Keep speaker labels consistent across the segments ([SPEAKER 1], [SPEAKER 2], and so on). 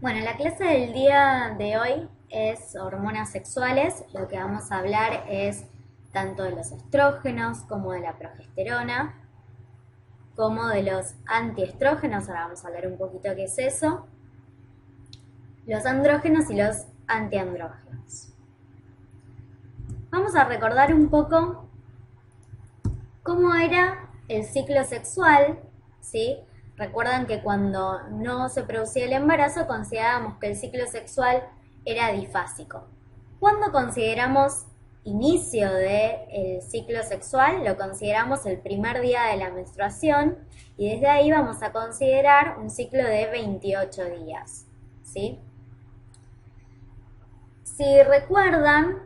[SPEAKER 1] Bueno, la clase del día de hoy es hormonas sexuales. Lo que vamos a hablar es tanto de los estrógenos como de la progesterona, como de los antiestrógenos. Ahora vamos a hablar un poquito qué es eso. Los andrógenos y los antiandrógenos. Vamos a recordar un poco cómo era el ciclo sexual, ¿sí? Recuerdan que cuando no se producía el embarazo considerábamos que el ciclo sexual era difásico. Cuando consideramos inicio del ciclo sexual, lo consideramos el primer día de la menstruación y desde ahí vamos a considerar un ciclo de 28 días, ¿sí? Si recuerdan,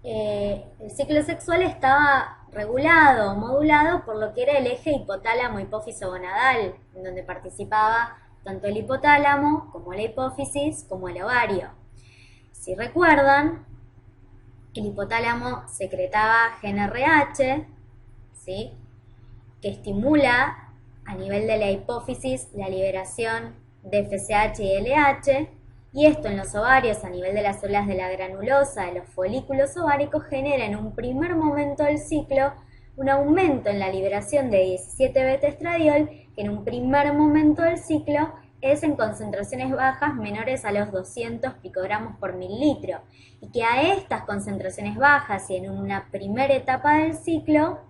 [SPEAKER 1] el ciclo sexual estaba regulado o modulado por lo que era el eje hipotálamo-hipófiso-gonadal, en donde participaba tanto el hipotálamo como la hipófisis como el ovario. Si recuerdan, el hipotálamo secretaba GnRH, ¿sí?, que estimula a nivel de la hipófisis la liberación de FSH y LH, y esto en los ovarios a nivel de las células de la granulosa de los folículos ováricos genera en un primer momento del ciclo un aumento en la liberación de 17-beta-estradiol, que en un primer momento del ciclo es en concentraciones bajas menores a los 200 picogramos por mililitro, y que a estas concentraciones bajas y en una primera etapa del ciclo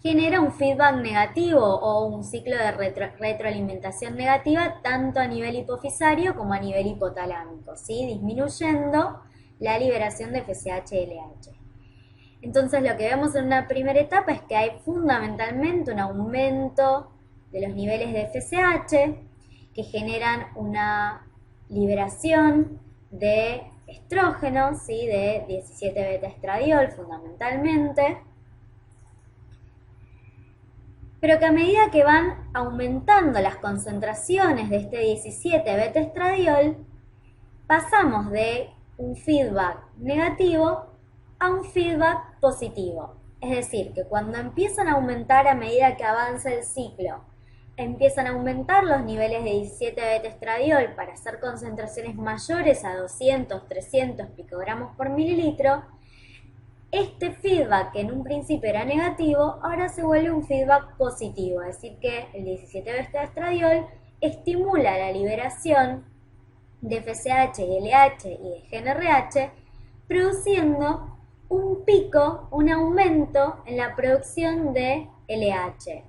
[SPEAKER 1] genera un feedback negativo o un ciclo de retroalimentación negativa tanto a nivel hipofisario como a nivel hipotalámico, ¿sí?, disminuyendo la liberación de FSH y LH. Entonces lo que vemos en una primera etapa es que hay fundamentalmente un aumento de los niveles de FSH que generan una liberación de estrógenos, ¿sí?, de 17-beta-estradiol fundamentalmente, pero que a medida que van aumentando las concentraciones de este 17-beta-estradiol, pasamos de un feedback negativo a un feedback positivo. Es decir, que cuando empiezan a aumentar a medida que avanza el ciclo, empiezan a aumentar los niveles de 17-beta-estradiol para hacer concentraciones mayores a 200, 300 picogramos por mililitro. Este feedback, que en un principio era negativo, ahora se vuelve un feedback positivo, es decir que el 17-beta-estradiol estimula la liberación de FSH y LH y de GnRH, produciendo un pico, un aumento en la producción de LH.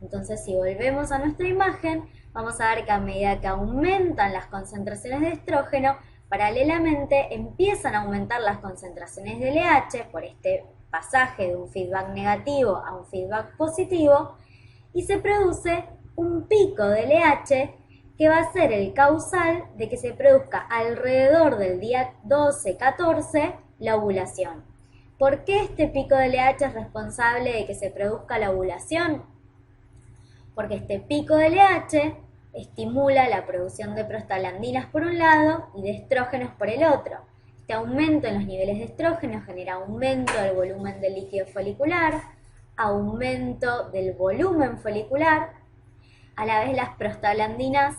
[SPEAKER 1] Entonces, si volvemos a nuestra imagen, vamos a ver que a medida que aumentan las concentraciones de estrógeno, paralelamente empiezan a aumentar las concentraciones de LH por este pasaje de un feedback negativo a un feedback positivo, y se produce un pico de LH que va a ser el causal de que se produzca alrededor del día 12-14 la ovulación. ¿Por qué este pico de LH es responsable de que se produzca la ovulación? Porque este pico de LH estimula la producción de prostaglandinas por un lado y de estrógenos por el otro. Este aumento en los niveles de estrógenos genera aumento del volumen del líquido folicular, aumento del volumen folicular. A la vez las prostaglandinas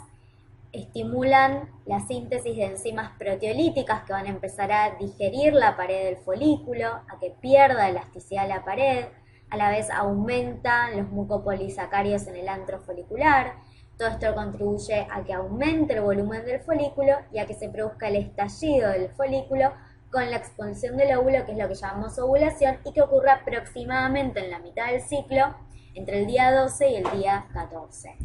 [SPEAKER 1] estimulan la síntesis de enzimas proteolíticas que van a empezar a digerir la pared del folículo, a que pierda elasticidad la pared. A la vez aumentan los mucopolisacáridos en el antro folicular. Todo esto contribuye a que aumente el volumen del folículo y a que se produzca el estallido del folículo con la expulsión del óvulo, que es lo que llamamos ovulación, y que ocurre aproximadamente en la mitad del ciclo, entre el día 12 y el día 14.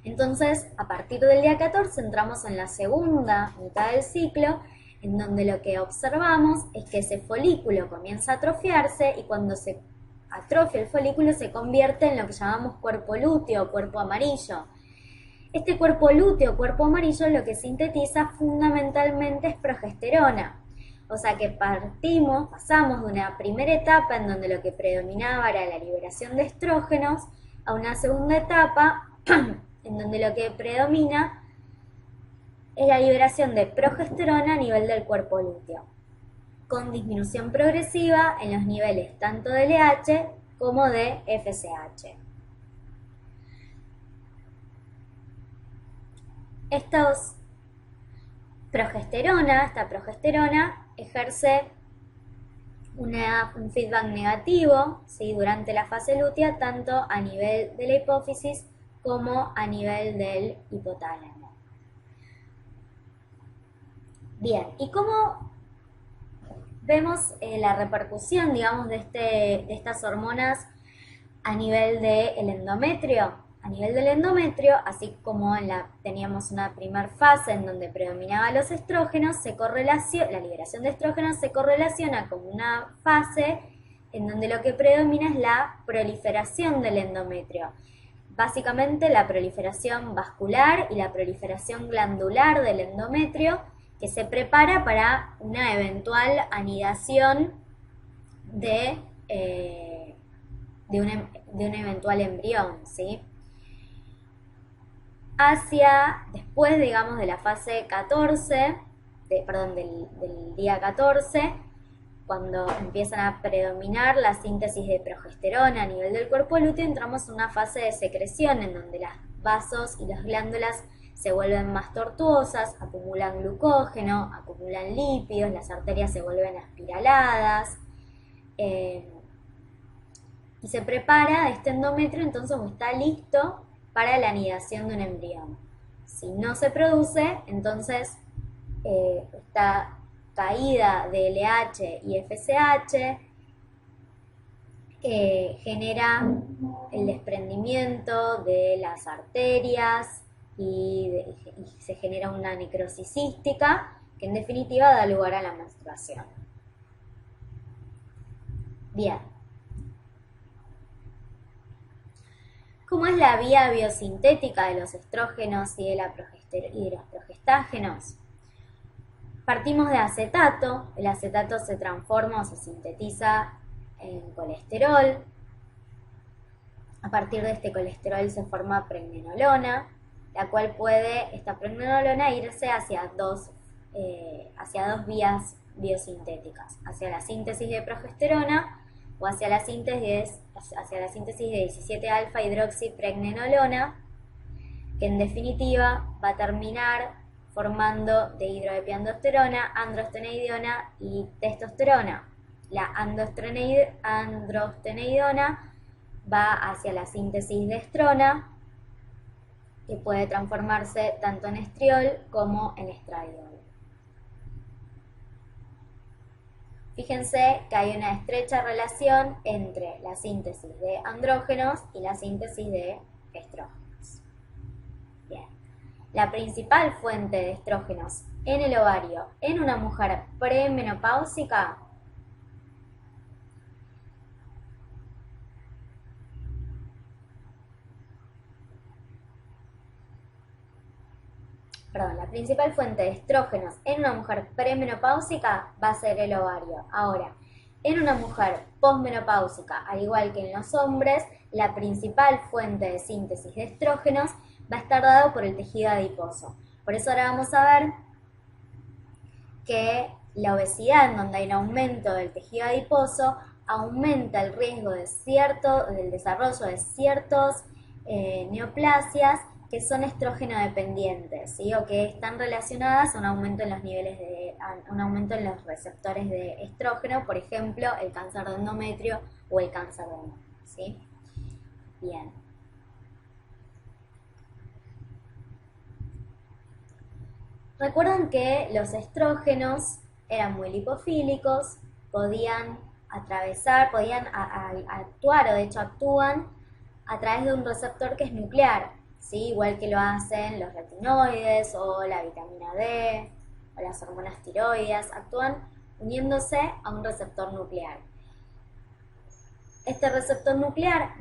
[SPEAKER 1] Entonces, a partir del día 14 entramos en la segunda mitad del ciclo, en donde lo que observamos es que ese folículo comienza a atrofiarse, y cuando se atrofia el folículo se convierte en lo que llamamos cuerpo lúteo o cuerpo amarillo. Este cuerpo lúteo o cuerpo amarillo lo que sintetiza fundamentalmente es progesterona. O sea que pasamos de una primera etapa en donde lo que predominaba era la liberación de estrógenos a una segunda etapa en donde lo que predomina es la liberación de progesterona a nivel del cuerpo lúteo, con disminución progresiva en los niveles tanto de LH como de FSH. esta progesterona ejerce un feedback negativo, ¿sí? Durante la fase lútea, tanto a nivel de la hipófisis como a nivel del hipotálamo. Bien, ¿y cómo vemos la repercusión, digamos, de estas hormonas a nivel del endometrio? A nivel del endometrio, así como teníamos una primera fase en donde predominaban los estrógenos, la liberación de estrógenos se correlaciona con una fase en donde lo que predomina es la proliferación del endometrio. Básicamente la proliferación vascular y la proliferación glandular del endometrio, que se prepara para una eventual anidación de un eventual embrión, ¿sí? Después, digamos, de la fase 14, del día 14, cuando empiezan a predominar la síntesis de progesterona a nivel del cuerpo lúteo, entramos en una fase de secreción en donde los vasos y las glándulas se vuelven más tortuosas, acumulan glucógeno, acumulan lípidos, las arterias se vuelven espiraladas, y se prepara este endometrio, entonces está listo para la anidación de un embrión. Si no se produce, entonces esta caída de LH y FSH genera el desprendimiento de las arterias y se genera una necrosis cística que en definitiva da lugar a la menstruación. Bien. ¿Cómo es la vía biosintética de los estrógenos y de los progestágenos? Partimos de acetato. El acetato se transforma o se sintetiza en colesterol. A partir de este colesterol se forma pregnenolona, la cual esta pregnenolona irse hacia dos vías biosintéticas, hacia la síntesis de progesterona o hacia la síntesis de 17-alfa hidroxipregnenolona, que en definitiva va a terminar formando dehidroepiandrosterona, androstenediona y testosterona. La androstenediona va hacia la síntesis de estrona, que puede transformarse tanto en estriol como en estradiol. Fíjense que hay una estrecha relación entre la síntesis de andrógenos y la síntesis de estrógenos. Bien. La principal fuente de estrógenos en el ovario en una mujer premenopáusica la principal fuente de estrógenos en una mujer premenopáusica va a ser el ovario. Ahora, en una mujer posmenopáusica, al igual que en los hombres, la principal fuente de síntesis de estrógenos va a estar dado por el tejido adiposo. Por eso ahora vamos a ver que la obesidad, en donde hay un aumento del tejido adiposo, aumenta el riesgo del desarrollo de ciertos neoplasias que son estrógeno dependientes, ¿sí? O que están relacionadas a un aumento en un aumento en los receptores de estrógeno, por ejemplo, el cáncer de endometrio o el cáncer de mama, ¿sí? Bien. Recuerden que los estrógenos eran muy lipofílicos, podían actuar, o de hecho actúan a través de un receptor que es nuclear, ¿sí? Igual que lo hacen los retinoides o la vitamina D o las hormonas tiroides, actúan uniéndose a un receptor nuclear. Este receptor nuclear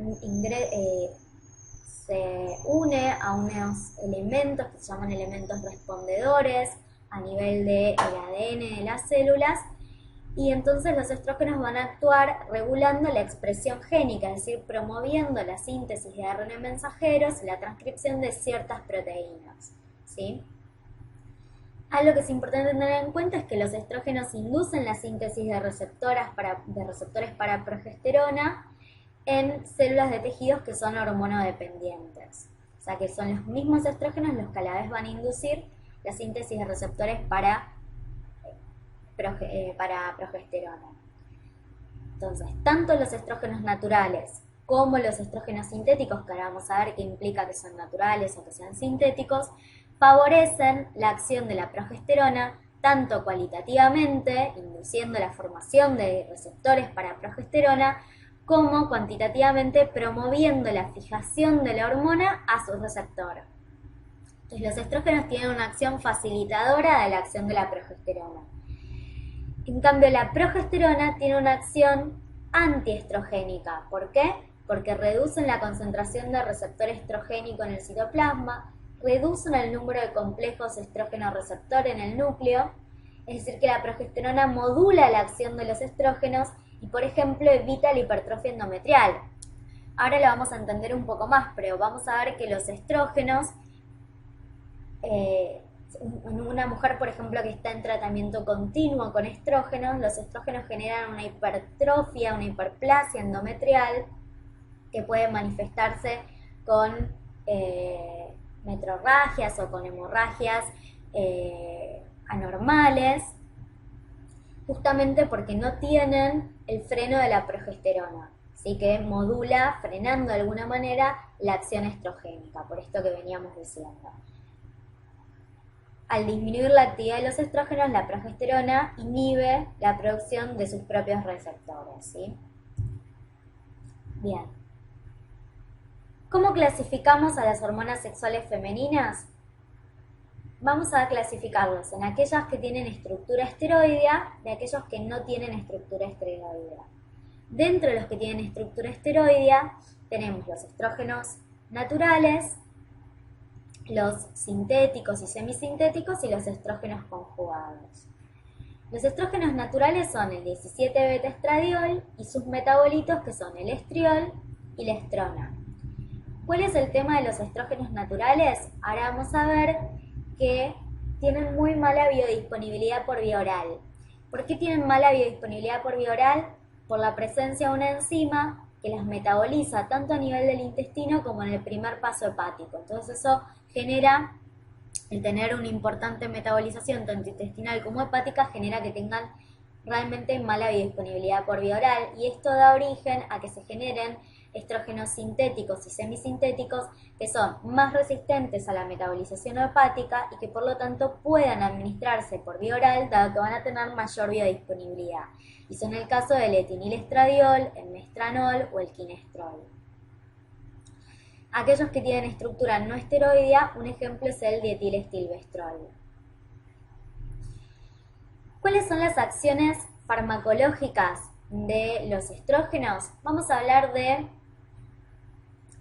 [SPEAKER 1] se une a unos elementos que se llaman elementos respondedores a nivel del ADN de las células, y entonces los estrógenos van a actuar regulando la expresión génica, es decir, promoviendo la síntesis de ARN mensajeros y la transcripción de ciertas proteínas, ¿sí? Algo que es importante tener en cuenta es que los estrógenos inducen la síntesis de receptores para progesterona en células de tejidos que son hormonodependientes, O sea que son los mismos estrógenos los que a la vez van a inducir la síntesis de receptores para progesterona. Entonces, tanto los estrógenos naturales como los estrógenos sintéticos, que ahora vamos a ver qué implica que son naturales o que sean sintéticos, favorecen la acción de la progesterona tanto cualitativamente, induciendo la formación de receptores para progesterona, como cuantitativamente promoviendo la fijación de la hormona a su receptor. Entonces, los estrógenos tienen una acción facilitadora de la acción de la progesterona. En cambio, la progesterona tiene una acción antiestrogénica. ¿Por qué? Porque reducen la concentración de receptor estrogénico en el citoplasma, reducen el número de complejos estrógeno-receptor en el núcleo, es decir, que la progesterona modula la acción de los estrógenos y, por ejemplo, evita la hipertrofia endometrial. Ahora lo vamos a entender un poco más, pero vamos a ver que los estrógenos, en una mujer, por ejemplo, que está en tratamiento continuo con estrógenos, los estrógenos generan una hipertrofia, una hiperplasia endometrial que puede manifestarse con metrorragias o con hemorragias anormales, justamente porque no tienen el freno de la progesterona, ¿sí? Que modula, frenando de alguna manera, la acción estrogénica, por esto que veníamos diciendo. Al disminuir la actividad de los estrógenos, la progesterona inhibe la producción de sus propios receptores, ¿sí? Bien. ¿Cómo clasificamos a las hormonas sexuales femeninas? Vamos a clasificarlos en aquellas que tienen estructura esteroidea y aquellos que no tienen estructura esteroidea. Dentro de los que tienen estructura esteroidea tenemos los estrógenos naturales, los sintéticos y semisintéticos y los estrógenos conjugados. Los estrógenos naturales son el 17-beta-estradiol y sus metabolitos, que son el estriol y la estrona. ¿Cuál es el tema de los estrógenos naturales? Ahora vamos a ver que tienen muy mala biodisponibilidad por vía oral. ¿Por qué tienen mala biodisponibilidad por vía oral? Por la presencia de una enzima que las metaboliza tanto a nivel del intestino como en el primer paso hepático. Entonces eso genera, el tener una importante metabolización tanto intestinal como hepática, genera que tengan realmente mala biodisponibilidad por vía oral, y esto da origen a que se generen estrógenos sintéticos y semisintéticos que son más resistentes a la metabolización hepática y que por lo tanto puedan administrarse por vía oral, dado que van a tener mayor biodisponibilidad. Y son el caso del etinilestradiol, el mestranol o el quinestrol. Aquellos que tienen estructura no esteroidea, un ejemplo es el dietilestilbestrol. ¿Cuáles son las acciones farmacológicas de los estrógenos? Vamos a hablar de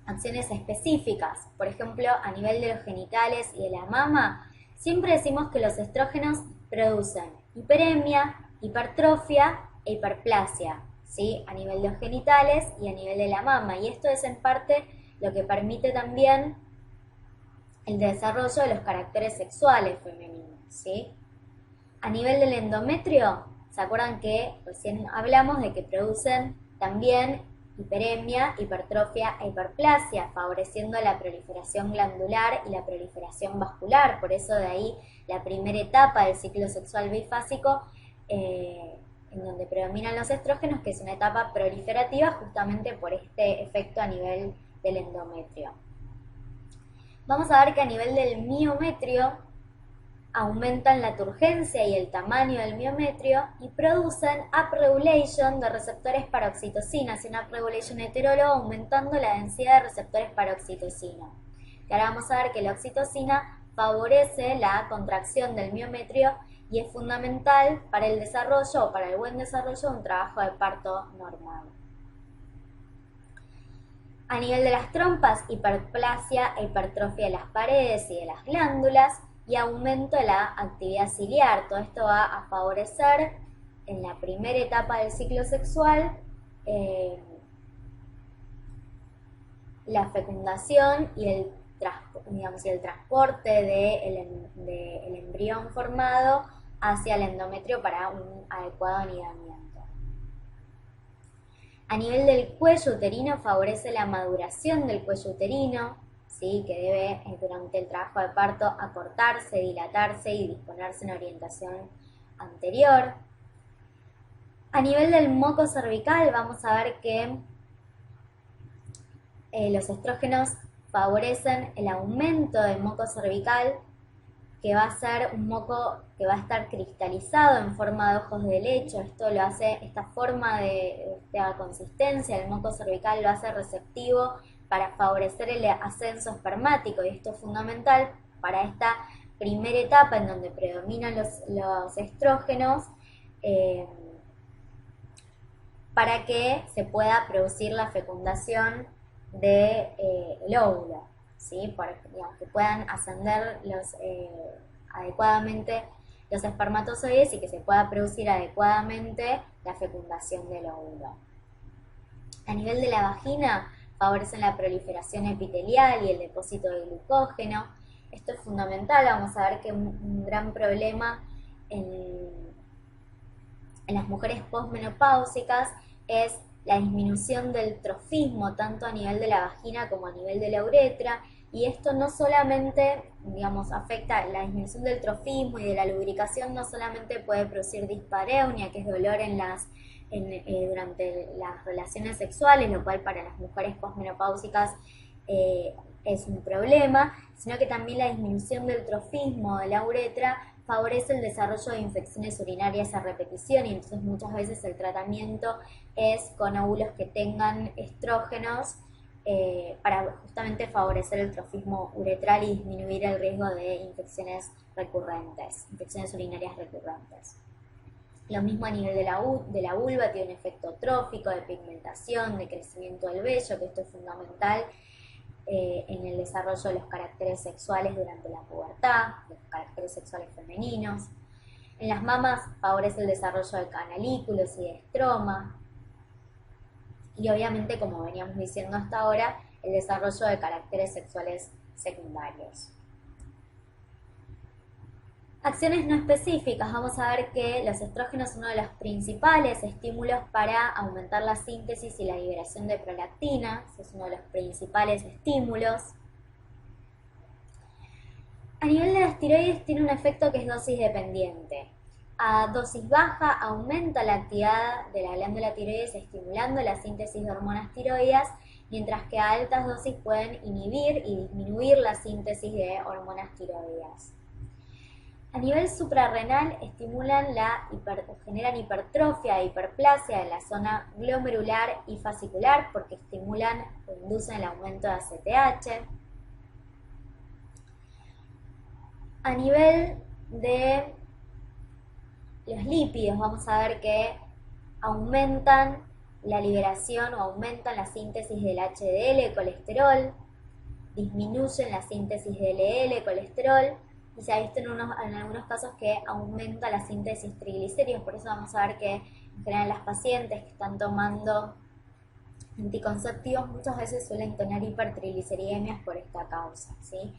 [SPEAKER 1] acciones específicas. Por ejemplo, a nivel de los genitales y de la mama, siempre decimos que los estrógenos producen hiperemia, hipertrofia e hiperplasia, ¿sí? A nivel de los genitales y a nivel de la mama. Y esto es en parte lo que permite también el desarrollo de los caracteres sexuales femeninos, ¿sí? A nivel del endometrio, ¿se acuerdan que recién hablamos de que producen también hiperemia, hipertrofia e hiperplasia, favoreciendo la proliferación glandular y la proliferación vascular? Por eso de ahí la primera etapa del ciclo sexual bifásico, en donde predominan los estrógenos, que es una etapa proliferativa justamente por este efecto a nivel del endometrio. Vamos a ver que a nivel del miometrio aumentan la turgencia y el tamaño del miometrio y producen upregulation de receptores para oxitocina, y una upregulation heteróloga aumentando la densidad de receptores para oxitocina. Y ahora vamos a ver que la oxitocina favorece la contracción del miometrio y es fundamental para el desarrollo o para el buen desarrollo de un trabajo de parto normal. A nivel de las trompas, hiperplasia e hipertrofia de las paredes y de las glándulas y aumento de la actividad ciliar. Todo esto va a favorecer en la primera etapa del ciclo sexual la fecundación y el transporte del embrión formado hacia el endometrio para un adecuado anidamiento. A nivel del cuello uterino favorece la maduración del cuello uterino, ¿sí? Que debe durante el trabajo de parto acortarse, dilatarse y disponerse en orientación anterior. A nivel del moco cervical vamos a ver que los estrógenos favorecen el aumento del moco cervical, que va a ser un moco que va a estar cristalizado en forma de ojos de lecho. Esto lo hace, esta forma de esta consistencia del moco cervical lo hace receptivo para favorecer el ascenso espermático, y esto es fundamental para esta primera etapa en donde predominan los estrógenos, para que se pueda producir la fecundación del óvulo, ¿sí? Para digamos, que puedan ascender adecuadamente los espermatozoides y que se pueda producir adecuadamente la fecundación del óvulo. A nivel de la vagina, favorecen la proliferación epitelial y el depósito de glucógeno. Esto es fundamental. Vamos a ver que un gran problema en las mujeres posmenopáusicas es la disminución del trofismo, tanto a nivel de la vagina como a nivel de la uretra, y esto no solamente, digamos, afecta la disminución del trofismo y de la lubricación, no solamente puede producir dispareunia, que es dolor durante las relaciones sexuales, lo cual para las mujeres posmenopáusicas es un problema, sino que también la disminución del trofismo de la uretra favorece el desarrollo de infecciones urinarias a repetición, y entonces muchas veces el tratamiento es con óvulos que tengan estrógenos para justamente favorecer el trofismo uretral y disminuir el riesgo de infecciones recurrentes, infecciones urinarias recurrentes. Lo mismo a nivel de la vulva, tiene un efecto trófico, de pigmentación, de crecimiento del vello, que esto es fundamental en el desarrollo de los caracteres sexuales durante la pubertad, los caracteres sexuales femeninos. En las mamas favorece el desarrollo de canalículos y de estroma. Y obviamente, como veníamos diciendo hasta ahora, el desarrollo de caracteres sexuales secundarios. Acciones no específicas. Vamos a ver que los estrógenos son uno de los principales estímulos para aumentar la síntesis y la liberación de prolactina. Ese es uno de los principales estímulos. A nivel de las tiroides tiene un efecto que es dosis dependiente. A dosis baja aumenta la actividad de la glándula tiroides estimulando la síntesis de hormonas tiroideas, mientras que a altas dosis pueden inhibir y disminuir la síntesis de hormonas tiroideas. A nivel suprarrenal estimulan generan hipertrofia e hiperplasia en la zona glomerular y fascicular porque estimulan o inducen el aumento de ACTH. A nivel de los lípidos vamos a ver que aumentan la liberación o aumentan la síntesis del HDL, colesterol, disminuyen la síntesis del LDL, colesterol, y se ha visto en algunos casos que aumenta la síntesis triglicéridos. Por eso vamos a ver que en general las pacientes que están tomando anticonceptivos muchas veces suelen tener hipertrigliceridemias por esta causa, ¿sí?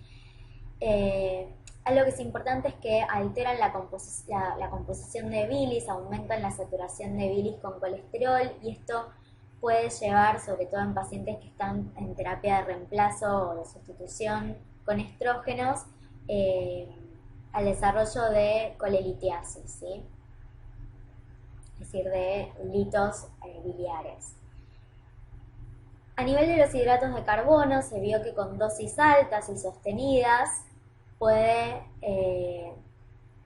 [SPEAKER 1] Algo que es importante es que alteran la composición de bilis, aumentan la saturación de bilis con colesterol, y esto puede llevar, sobre todo en pacientes que están en terapia de reemplazo o de sustitución con estrógenos, al desarrollo de colelitiasis, ¿sí? Es decir, de litos biliares. A nivel de los hidratos de carbono se vio que con dosis altas y sostenidas puede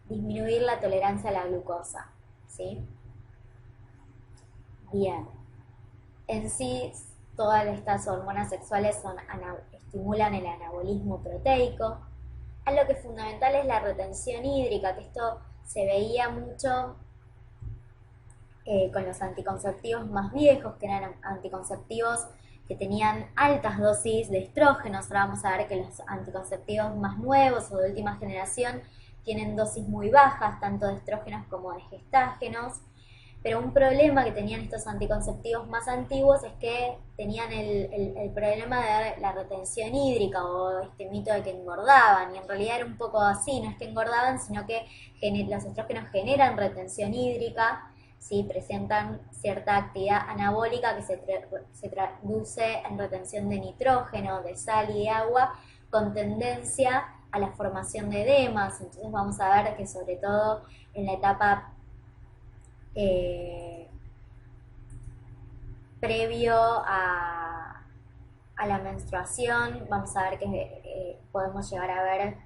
[SPEAKER 1] disminuir la tolerancia a la glucosa, ¿sí? Bien. En sí, todas estas hormonas sexuales estimulan el anabolismo proteico. Algo que es fundamental es la retención hídrica, que esto se veía mucho con los anticonceptivos más viejos, que eran anticonceptivos que tenían altas dosis de estrógenos. Ahora vamos a ver que los anticonceptivos más nuevos o de última generación tienen dosis muy bajas, tanto de estrógenos como de gestágenos. Pero un problema que tenían estos anticonceptivos más antiguos es que tenían el problema de la retención hídrica, o este mito de que engordaban, y en realidad era un poco así, no es que engordaban, sino que los estrógenos generan retención hídrica, ¿sí? Presentan cierta actividad anabólica que se traduce en retención de nitrógeno, de sal y de agua, con tendencia a la formación de edemas. Entonces vamos a ver que sobre todo en la etapa previo a la menstruación, vamos a ver que podemos llegar a ver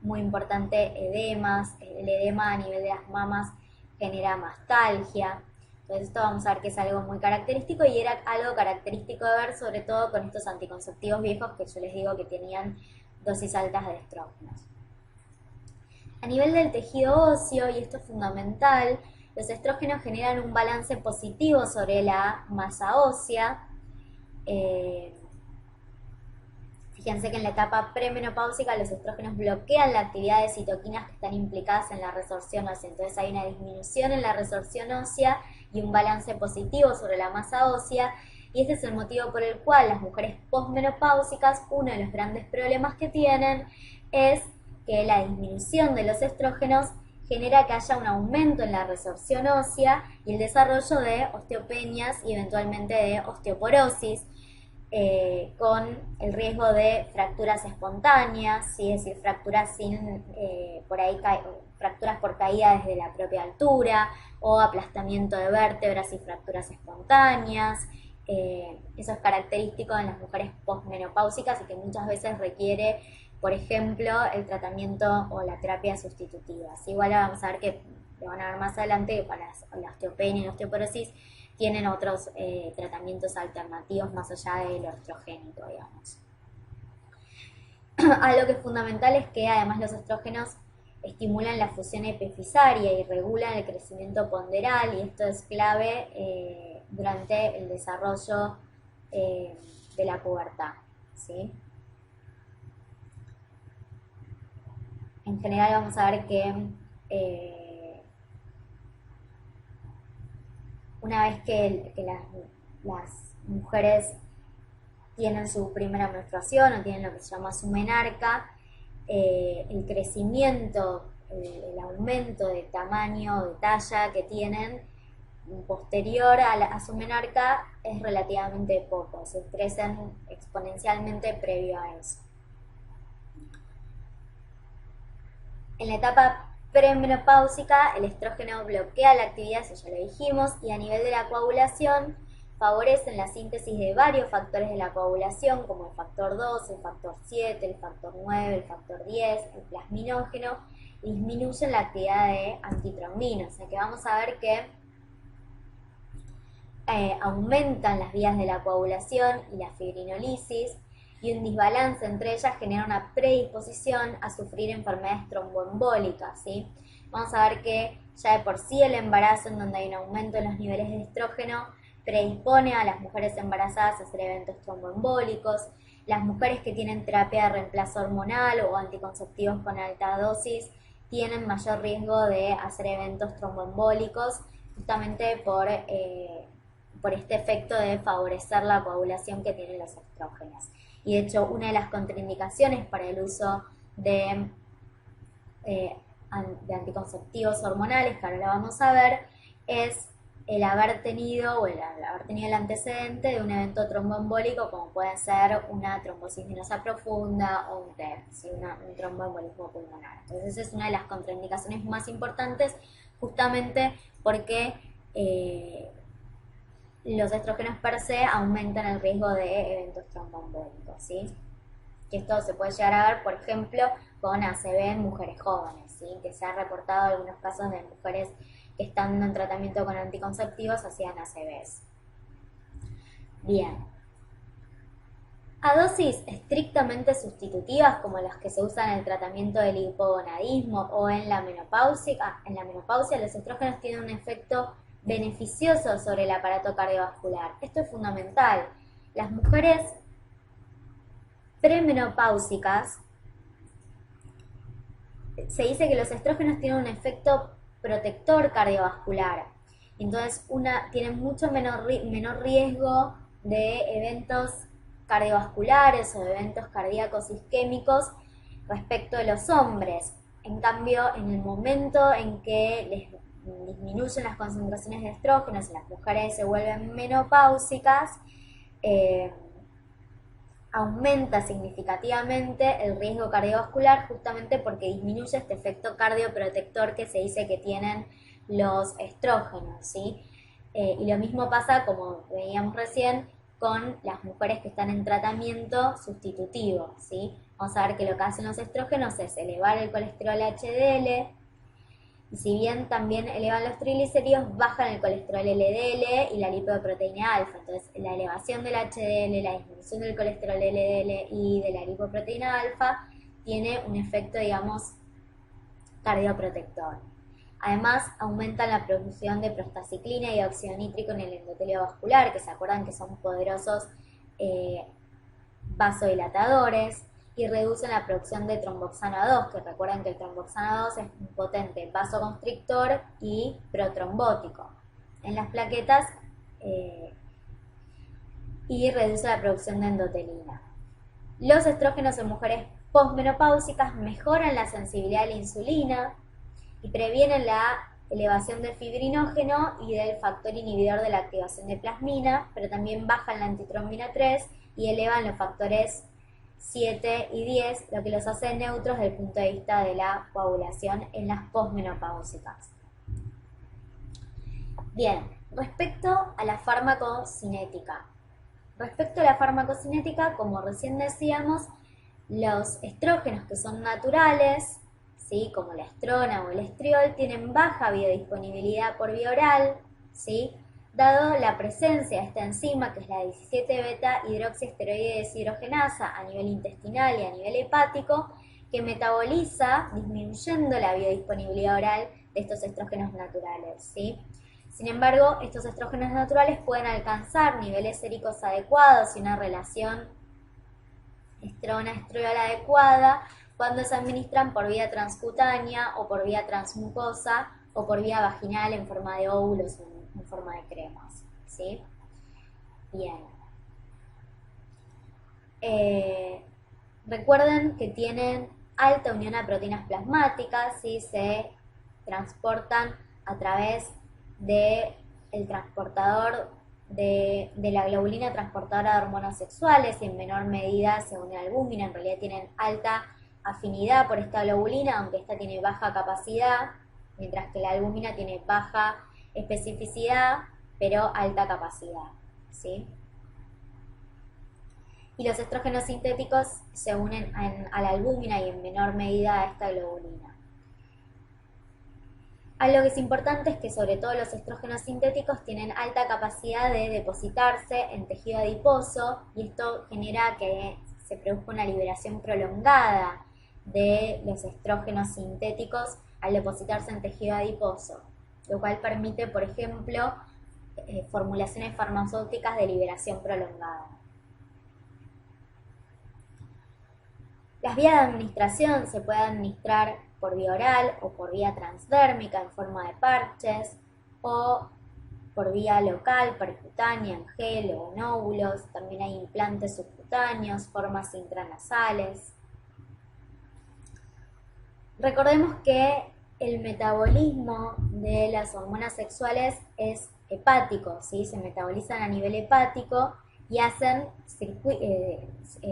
[SPEAKER 1] muy importante edemas. El edema a nivel de las mamas genera mastalgia. Entonces esto vamos a ver que es algo muy característico y era algo característico de ver sobre todo con estos anticonceptivos viejos que yo les digo que tenían dosis altas de estrógenos. A nivel del tejido óseo, y esto es fundamental, los estrógenos generan un balance positivo sobre la masa ósea. Fíjense que en la etapa premenopáusica los estrógenos bloquean la actividad de citoquinas que están implicadas en la resorción ósea. Entonces hay una disminución en la resorción ósea y un balance positivo sobre la masa ósea. Y este es el motivo por el cual las mujeres posmenopáusicas, uno de los grandes problemas que tienen es que la disminución de los estrógenos genera que haya un aumento en la resorción ósea y el desarrollo de osteopenias y eventualmente de osteoporosis, con el riesgo de fracturas espontáneas, ¿sí? Es decir, fracturas fracturas por caída desde la propia altura, o aplastamiento de vértebras y fracturas espontáneas. Eso es característico en las mujeres posmenopáusicas y que muchas veces requiere, por ejemplo, el tratamiento o la terapia sustitutiva. ¿Sí? Igual vamos a ver que lo van a ver más adelante, que para la osteopenia y la osteoporosis tienen otros tratamientos alternativos más allá de lo estrogénico, digamos. Algo que es fundamental es que además los estrógenos estimulan la fusión epifisaria y regulan el crecimiento ponderal, y esto es clave durante el desarrollo de la pubertad, ¿sí? En general vamos a ver que una vez que las mujeres tienen su primera menstruación o tienen lo que se llama su menarca, el crecimiento, el aumento de tamaño, de talla que tienen posterior a su menarca es relativamente poco, se crecen exponencialmente previo a eso. En la etapa premenopáusica, el estrógeno bloquea la actividad, eso ya lo dijimos, y a nivel de la coagulación favorecen la síntesis de varios factores de la coagulación, como el factor 2, el factor 7, el factor 9, el factor 10, el plasminógeno, y disminuyen la actividad de antitrombinas. O sea que vamos a ver que aumentan las vías de la coagulación y la fibrinolisis, y un desbalance entre ellas genera una predisposición a sufrir enfermedades tromboembólicas, ¿sí? Vamos a ver que ya de por sí el embarazo, en donde hay un aumento en los niveles de estrógeno, predispone a las mujeres embarazadas a hacer eventos tromboembólicos. Las mujeres que tienen terapia de reemplazo hormonal o anticonceptivos con alta dosis tienen mayor riesgo de hacer eventos tromboembólicos, justamente por este efecto de favorecer la coagulación que tienen los estrógenos. Y de hecho, una de las contraindicaciones para el uso de anticonceptivos hormonales, que ahora lo vamos a ver, es el haber tenido el antecedente de un evento tromboembólico, como puede ser una trombosis venosa profunda o un TEP, ¿sí? Un tromboembolismo pulmonar. Entonces, esa es una de las contraindicaciones más importantes, justamente porque los estrógenos per se aumentan el riesgo de eventos tromboembólicos, ¿sí? Que esto se puede llegar a ver, por ejemplo, con ACV en mujeres jóvenes, ¿sí? Que se ha reportado algunos casos de mujeres que están en tratamiento con anticonceptivos hacían ACVs. Bien. A dosis estrictamente sustitutivas, como las que se usan en el tratamiento del hipogonadismo o en la menopausia, los estrógenos tienen un efecto beneficioso sobre el aparato cardiovascular. Esto es fundamental. Las mujeres premenopáusicas, se dice que los estrógenos tienen un efecto protector cardiovascular. Entonces, tienen mucho menor riesgo de eventos cardiovasculares o de eventos cardíacos isquémicos respecto de los hombres. En cambio, en el momento en que disminuyen las concentraciones de estrógenos y las mujeres se vuelven menopáusicas, aumenta significativamente el riesgo cardiovascular justamente porque disminuye este efecto cardioprotector que se dice que tienen los estrógenos, ¿sí? Y lo mismo pasa, como veíamos recién, con las mujeres que están en tratamiento sustitutivo, ¿sí? Vamos a ver que lo que hacen los estrógenos es elevar el colesterol HDL, y si bien también elevan los triglicéridos, bajan el colesterol LDL y la lipoproteína alfa. Entonces, la elevación del HDL, la disminución del colesterol LDL y de la lipoproteína alfa tiene un efecto, digamos, cardioprotector. Además, aumentan la producción de prostaciclina y óxido nítrico en el endotelio vascular, que se acuerdan que son poderosos vasodilatadores, y reducen la producción de tromboxano A2, que recuerden que el tromboxano A2 es un potente vasoconstrictor y protrombótico en las plaquetas, y reduce la producción de endotelina. Los estrógenos en mujeres posmenopáusicas mejoran la sensibilidad a la insulina y previenen la elevación del fibrinógeno y del factor inhibidor de la activación de plasmina, pero también bajan la antitrombina 3 y elevan los factores 7 y 10, lo que los hace neutros desde el punto de vista de la coagulación en las posmenopáusicas. Bien, respecto a la farmacocinética. Respecto a la farmacocinética, como recién decíamos, los estrógenos que son naturales, ¿sí?, como la estrona o el estriol, tienen baja biodisponibilidad por vía oral, ¿sí?, dado la presencia de esta enzima, que es la 17-beta hidroxiesteroide deshidrogenasa a nivel intestinal y a nivel hepático, que metaboliza disminuyendo la biodisponibilidad oral de estos estrógenos naturales, ¿sí? Sin embargo, estos estrógenos naturales pueden alcanzar niveles séricos adecuados y una relación estrona-estriol adecuada cuando se administran por vía transcutánea o por vía transmucosa o por vía vaginal en forma de óvulos o en forma de cremas, ¿sí? Bien. Recuerden que tienen alta unión a proteínas plasmáticas, ¿sí? Se transportan a través del transportador de la globulina transportadora de hormonas sexuales y en menor medida según la albúmina. En realidad tienen alta afinidad por esta globulina, aunque esta tiene baja capacidad, mientras que la albúmina tiene baja especificidad, pero alta capacidad, ¿sí? Y los estrógenos sintéticos se unen a la albúmina y en menor medida a esta globulina. Algo que es importante es que sobre todo los estrógenos sintéticos tienen alta capacidad de depositarse en tejido adiposo y esto genera que se produzca una liberación prolongada de los estrógenos sintéticos al depositarse en tejido adiposo, lo cual permite, por ejemplo, formulaciones farmacéuticas de liberación prolongada. Las vías de administración se pueden administrar por vía oral o por vía transdérmica en forma de parches o por vía local, percutánea, en gel o en óvulos. También hay implantes subcutáneos, formas intranasales. Recordemos que el metabolismo de las hormonas sexuales es hepático, ¿sí? Se metabolizan a nivel hepático y hacen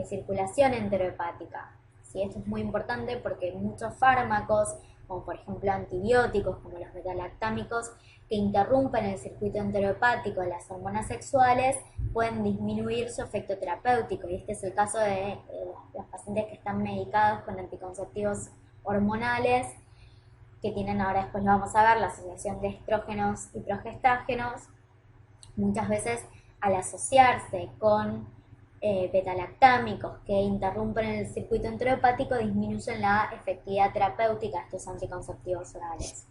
[SPEAKER 1] circulación enterohepática, ¿sí? Esto es muy importante porque muchos fármacos, como por ejemplo antibióticos, como los betalactámicos, que interrumpen el circuito enterohepático de las hormonas sexuales, pueden disminuir su efecto terapéutico. Y este es el caso de los pacientes que están medicados con anticonceptivos hormonales, que tienen, ahora después lo vamos a ver, la asociación de estrógenos y progestágenos. Muchas veces al asociarse con betalactámicos que interrumpen el circuito enterohepático disminuyen la efectividad terapéutica de estos anticonceptivos orales.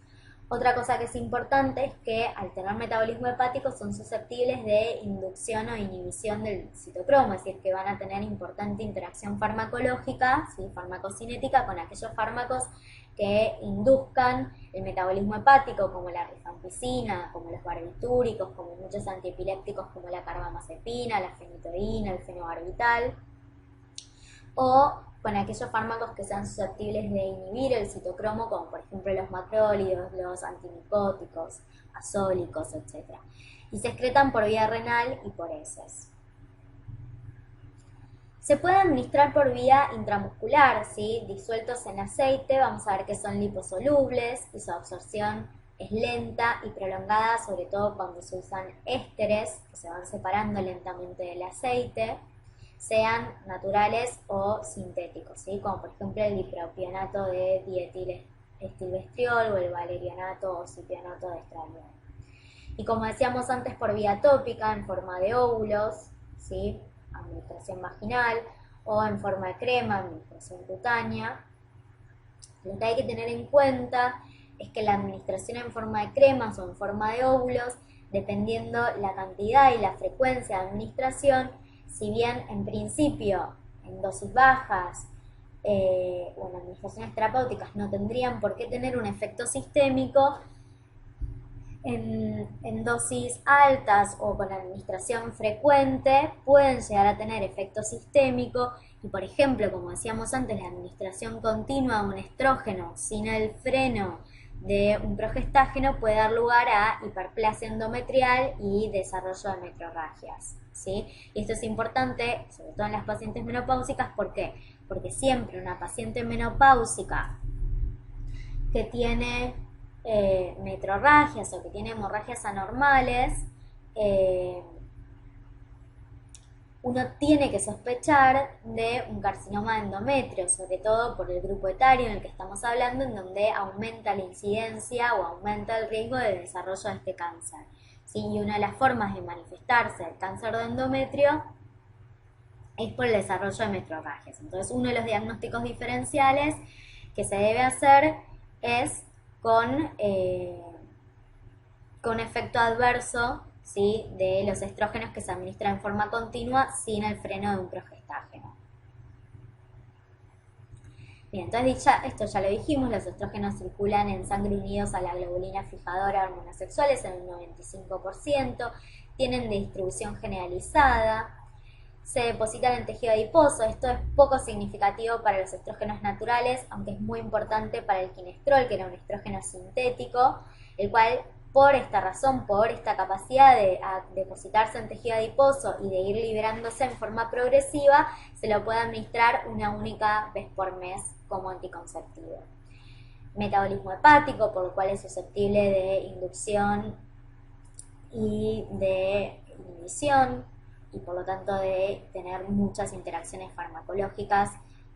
[SPEAKER 1] Otra cosa que es importante es que al tener metabolismo hepático son susceptibles de inducción o inhibición del citocromo, es decir, que van a tener importante interacción farmacológica, ¿sí?, farmacocinética, con aquellos fármacos que induzcan el metabolismo hepático, como la rifampicina, como los barbitúricos, como muchos antiepilépticos como la carbamazepina, la fenitoína, el fenobarbital, o con aquellos fármacos que sean susceptibles de inhibir el citocromo, como por ejemplo los macrólidos, los antimicóticos, azólicos, etc. Y se excretan por vía renal y por heces. Se puede administrar por vía intramuscular, ¿sí? Disueltos en aceite, vamos a ver que son liposolubles y su absorción es lenta y prolongada, sobre todo cuando se usan ésteres que se van separando lentamente del aceite, sean naturales o sintéticos, ¿sí? Como por ejemplo el dipropionato de dietilestilbestriol o el valerianato o cipianato de estradiol. Y como decíamos antes, por vía tópica en forma de óvulos, ¿sí? Administración vaginal, o en forma de crema, administración cutánea. Lo que hay que tener en cuenta es que la administración en forma de cremas o en forma de óvulos, dependiendo la cantidad y la frecuencia de administración, si bien en principio en dosis bajas o en administraciones terapéuticas no tendrían por qué tener un efecto sistémico, en dosis altas o con administración frecuente pueden llegar a tener efecto sistémico y, por ejemplo, como decíamos antes, la administración continua de un estrógeno sin el freno de un progestágeno puede dar lugar a hiperplasia endometrial y desarrollo de metrorragias, ¿sí? Y esto es importante, sobre todo en las pacientes menopáusicas. ¿Por qué? Porque siempre una paciente menopáusica que tiene metrorragias o que tiene hemorragias anormales, uno tiene que sospechar de un carcinoma de endometrio, sobre todo por el grupo etario en el que estamos hablando, en donde aumenta la incidencia o aumenta el riesgo de desarrollo de este cáncer, ¿sí? Y una de las formas de manifestarse el cáncer de endometrio es por el desarrollo de metrorragias. Entonces, uno de los diagnósticos diferenciales que se debe hacer es con efecto adverso, ¿sí? De los estrógenos que se administran en forma continua sin el freno de un progestágeno. Bien, entonces esto ya lo dijimos, los estrógenos circulan en sangre unidos a la globulina fijadora de hormonas sexuales en un 95%, tienen distribución generalizada, se depositan en tejido adiposo. Esto es poco significativo para los estrógenos naturales, aunque es muy importante para el ginestrol, que era un estrógeno sintético, el cual, por esta razón, por esta capacidad de depositarse en tejido adiposo y de ir liberándose en forma progresiva, se lo puede administrar una única vez por mes como anticonceptivo. Metabolismo hepático, por lo cual es susceptible de inducción y de inhibición, y por lo tanto de tener muchas interacciones farmacológicas,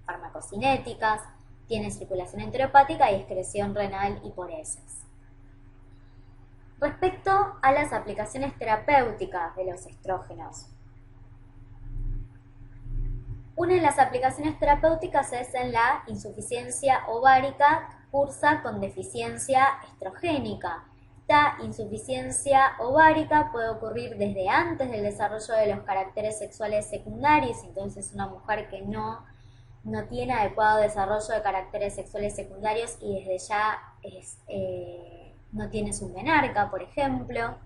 [SPEAKER 1] farmacocinéticas, tiene circulación enterohepática y excreción renal y por heces. Respecto a las aplicaciones terapéuticas de los estrógenos, una de las aplicaciones terapéuticas es en la insuficiencia ovárica que cursa con deficiencia estrogénica. Esta insuficiencia ovárica puede ocurrir desde antes del desarrollo de los caracteres sexuales secundarios, entonces es una mujer que no tiene adecuado desarrollo de caracteres sexuales secundarios y desde ya no tiene su menarca, por ejemplo,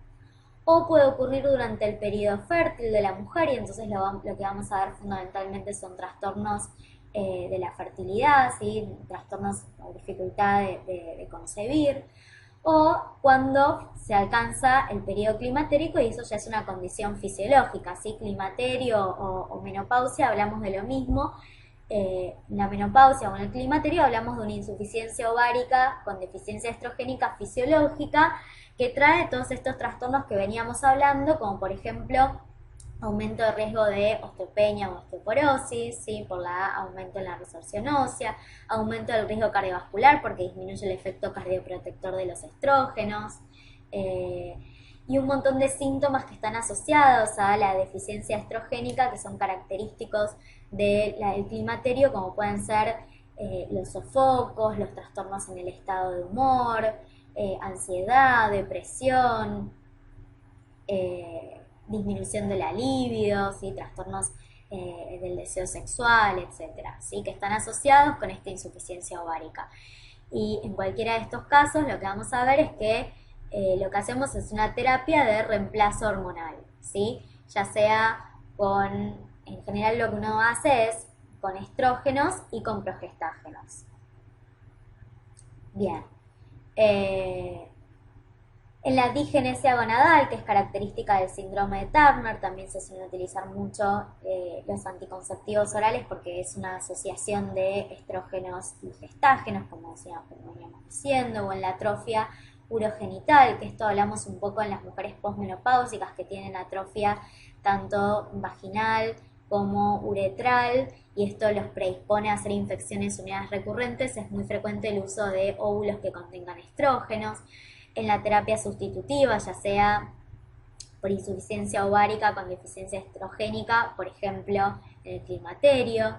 [SPEAKER 1] o puede ocurrir durante el periodo fértil de la mujer y entonces lo que vamos a ver fundamentalmente son trastornos de la fertilidad, ¿sí? Trastornos o dificultad de concebir, o cuando se alcanza el periodo climatérico y eso ya es una condición fisiológica, ¿sí? Climaterio o menopausia, hablamos de lo mismo. En la menopausia o en el climaterio hablamos de una insuficiencia ovárica con deficiencia estrogénica fisiológica que trae todos estos trastornos que veníamos hablando, como por ejemplo aumento de riesgo de osteopenia o osteoporosis, ¿sí? Por aumento en la resorción ósea, aumento del riesgo cardiovascular porque disminuye el efecto cardioprotector de los estrógenos, y un montón de síntomas que están asociados a la deficiencia estrogénica que son característicos del climaterio, como pueden ser los sofocos, los trastornos en el estado de humor, ansiedad, depresión, disminución de la libido, ¿sí? Trastornos del deseo sexual, etcétera, ¿sí? Que están asociados con esta insuficiencia ovárica. Y en cualquiera de estos casos lo que vamos a ver es que lo que hacemos es una terapia de reemplazo hormonal, ¿sí? Ya sea en general lo que uno hace es con estrógenos y con progestágenos. Bien. En la digenesia gonadal, que es característica del síndrome de Turner, también se suelen utilizar mucho los anticonceptivos orales porque es una asociación de estrógenos y gestágenos, como veníamos diciendo, o en la atrofia urogenital, que esto hablamos un poco en las mujeres posmenopáusicas que tienen atrofia tanto vaginal como uretral, y esto los predispone a hacer infecciones urinarias recurrentes. Es muy frecuente el uso de óvulos que contengan estrógenos. En la terapia sustitutiva, ya sea por insuficiencia ovárica con deficiencia estrogénica, por ejemplo, en el climaterio.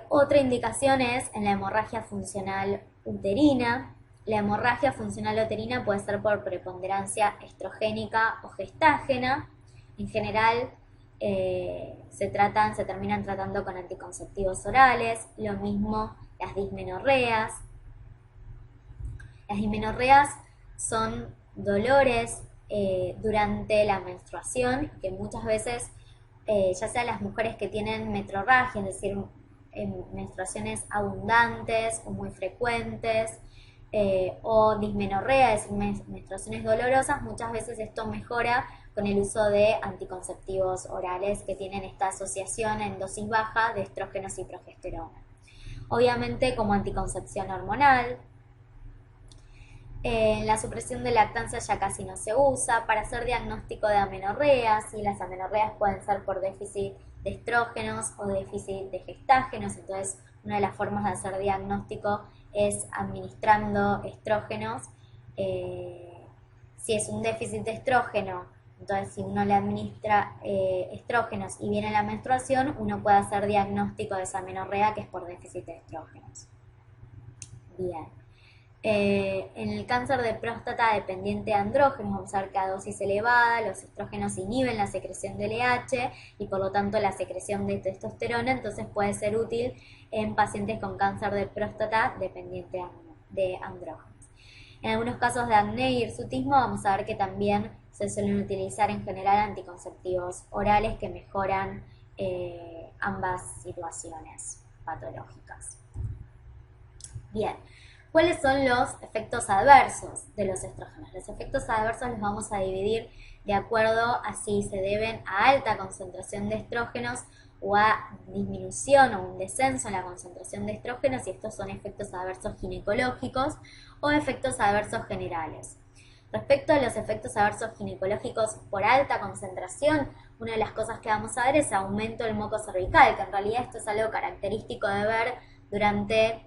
[SPEAKER 1] Otra indicación es en la hemorragia funcional uterina. La hemorragia funcional uterina puede ser por preponderancia estrogénica o gestágena. En general se terminan tratando con anticonceptivos orales. Lo mismo las dismenorreas. Las dismenorreas son dolores durante la menstruación que muchas veces, ya sea las mujeres que tienen metrorragia, es decir, menstruaciones abundantes o muy frecuentes, o dismenorrea, es decir, menstruaciones dolorosas, muchas veces esto mejora con el uso de anticonceptivos orales que tienen esta asociación en dosis baja de estrógenos y progesterona. Obviamente como anticoncepción hormonal. La supresión de lactancia ya casi no se usa. Para hacer diagnóstico de amenorreas, y las amenorreas pueden ser por déficit de estrógenos o déficit de gestágenos, entonces una de las formas de hacer diagnóstico es administrando estrógenos. Si es un déficit de estrógeno, entonces si uno le administra estrógenos y viene la menstruación, uno puede hacer diagnóstico de esa amenorrea que es por déficit de estrógenos. Bien. En el cáncer de próstata dependiente de andrógenos, vamos a ver que a dosis elevada los estrógenos inhiben la secreción de LH y por lo tanto la secreción de testosterona, entonces puede ser útil en pacientes con cáncer de próstata dependiente de andrógenos. En algunos casos de acné y hirsutismo vamos a ver que también se suelen utilizar en general anticonceptivos orales que mejoran ambas situaciones patológicas. Bien. ¿Cuáles son los efectos adversos de los estrógenos? Los efectos adversos los vamos a dividir de acuerdo a si se deben a alta concentración de estrógenos o a disminución o un descenso en la concentración de estrógenos, y estos son efectos adversos ginecológicos o efectos adversos generales. Respecto a los efectos adversos ginecológicos por alta concentración, una de las cosas que vamos a ver es aumento del moco cervical, que en realidad esto es algo característico de ver durante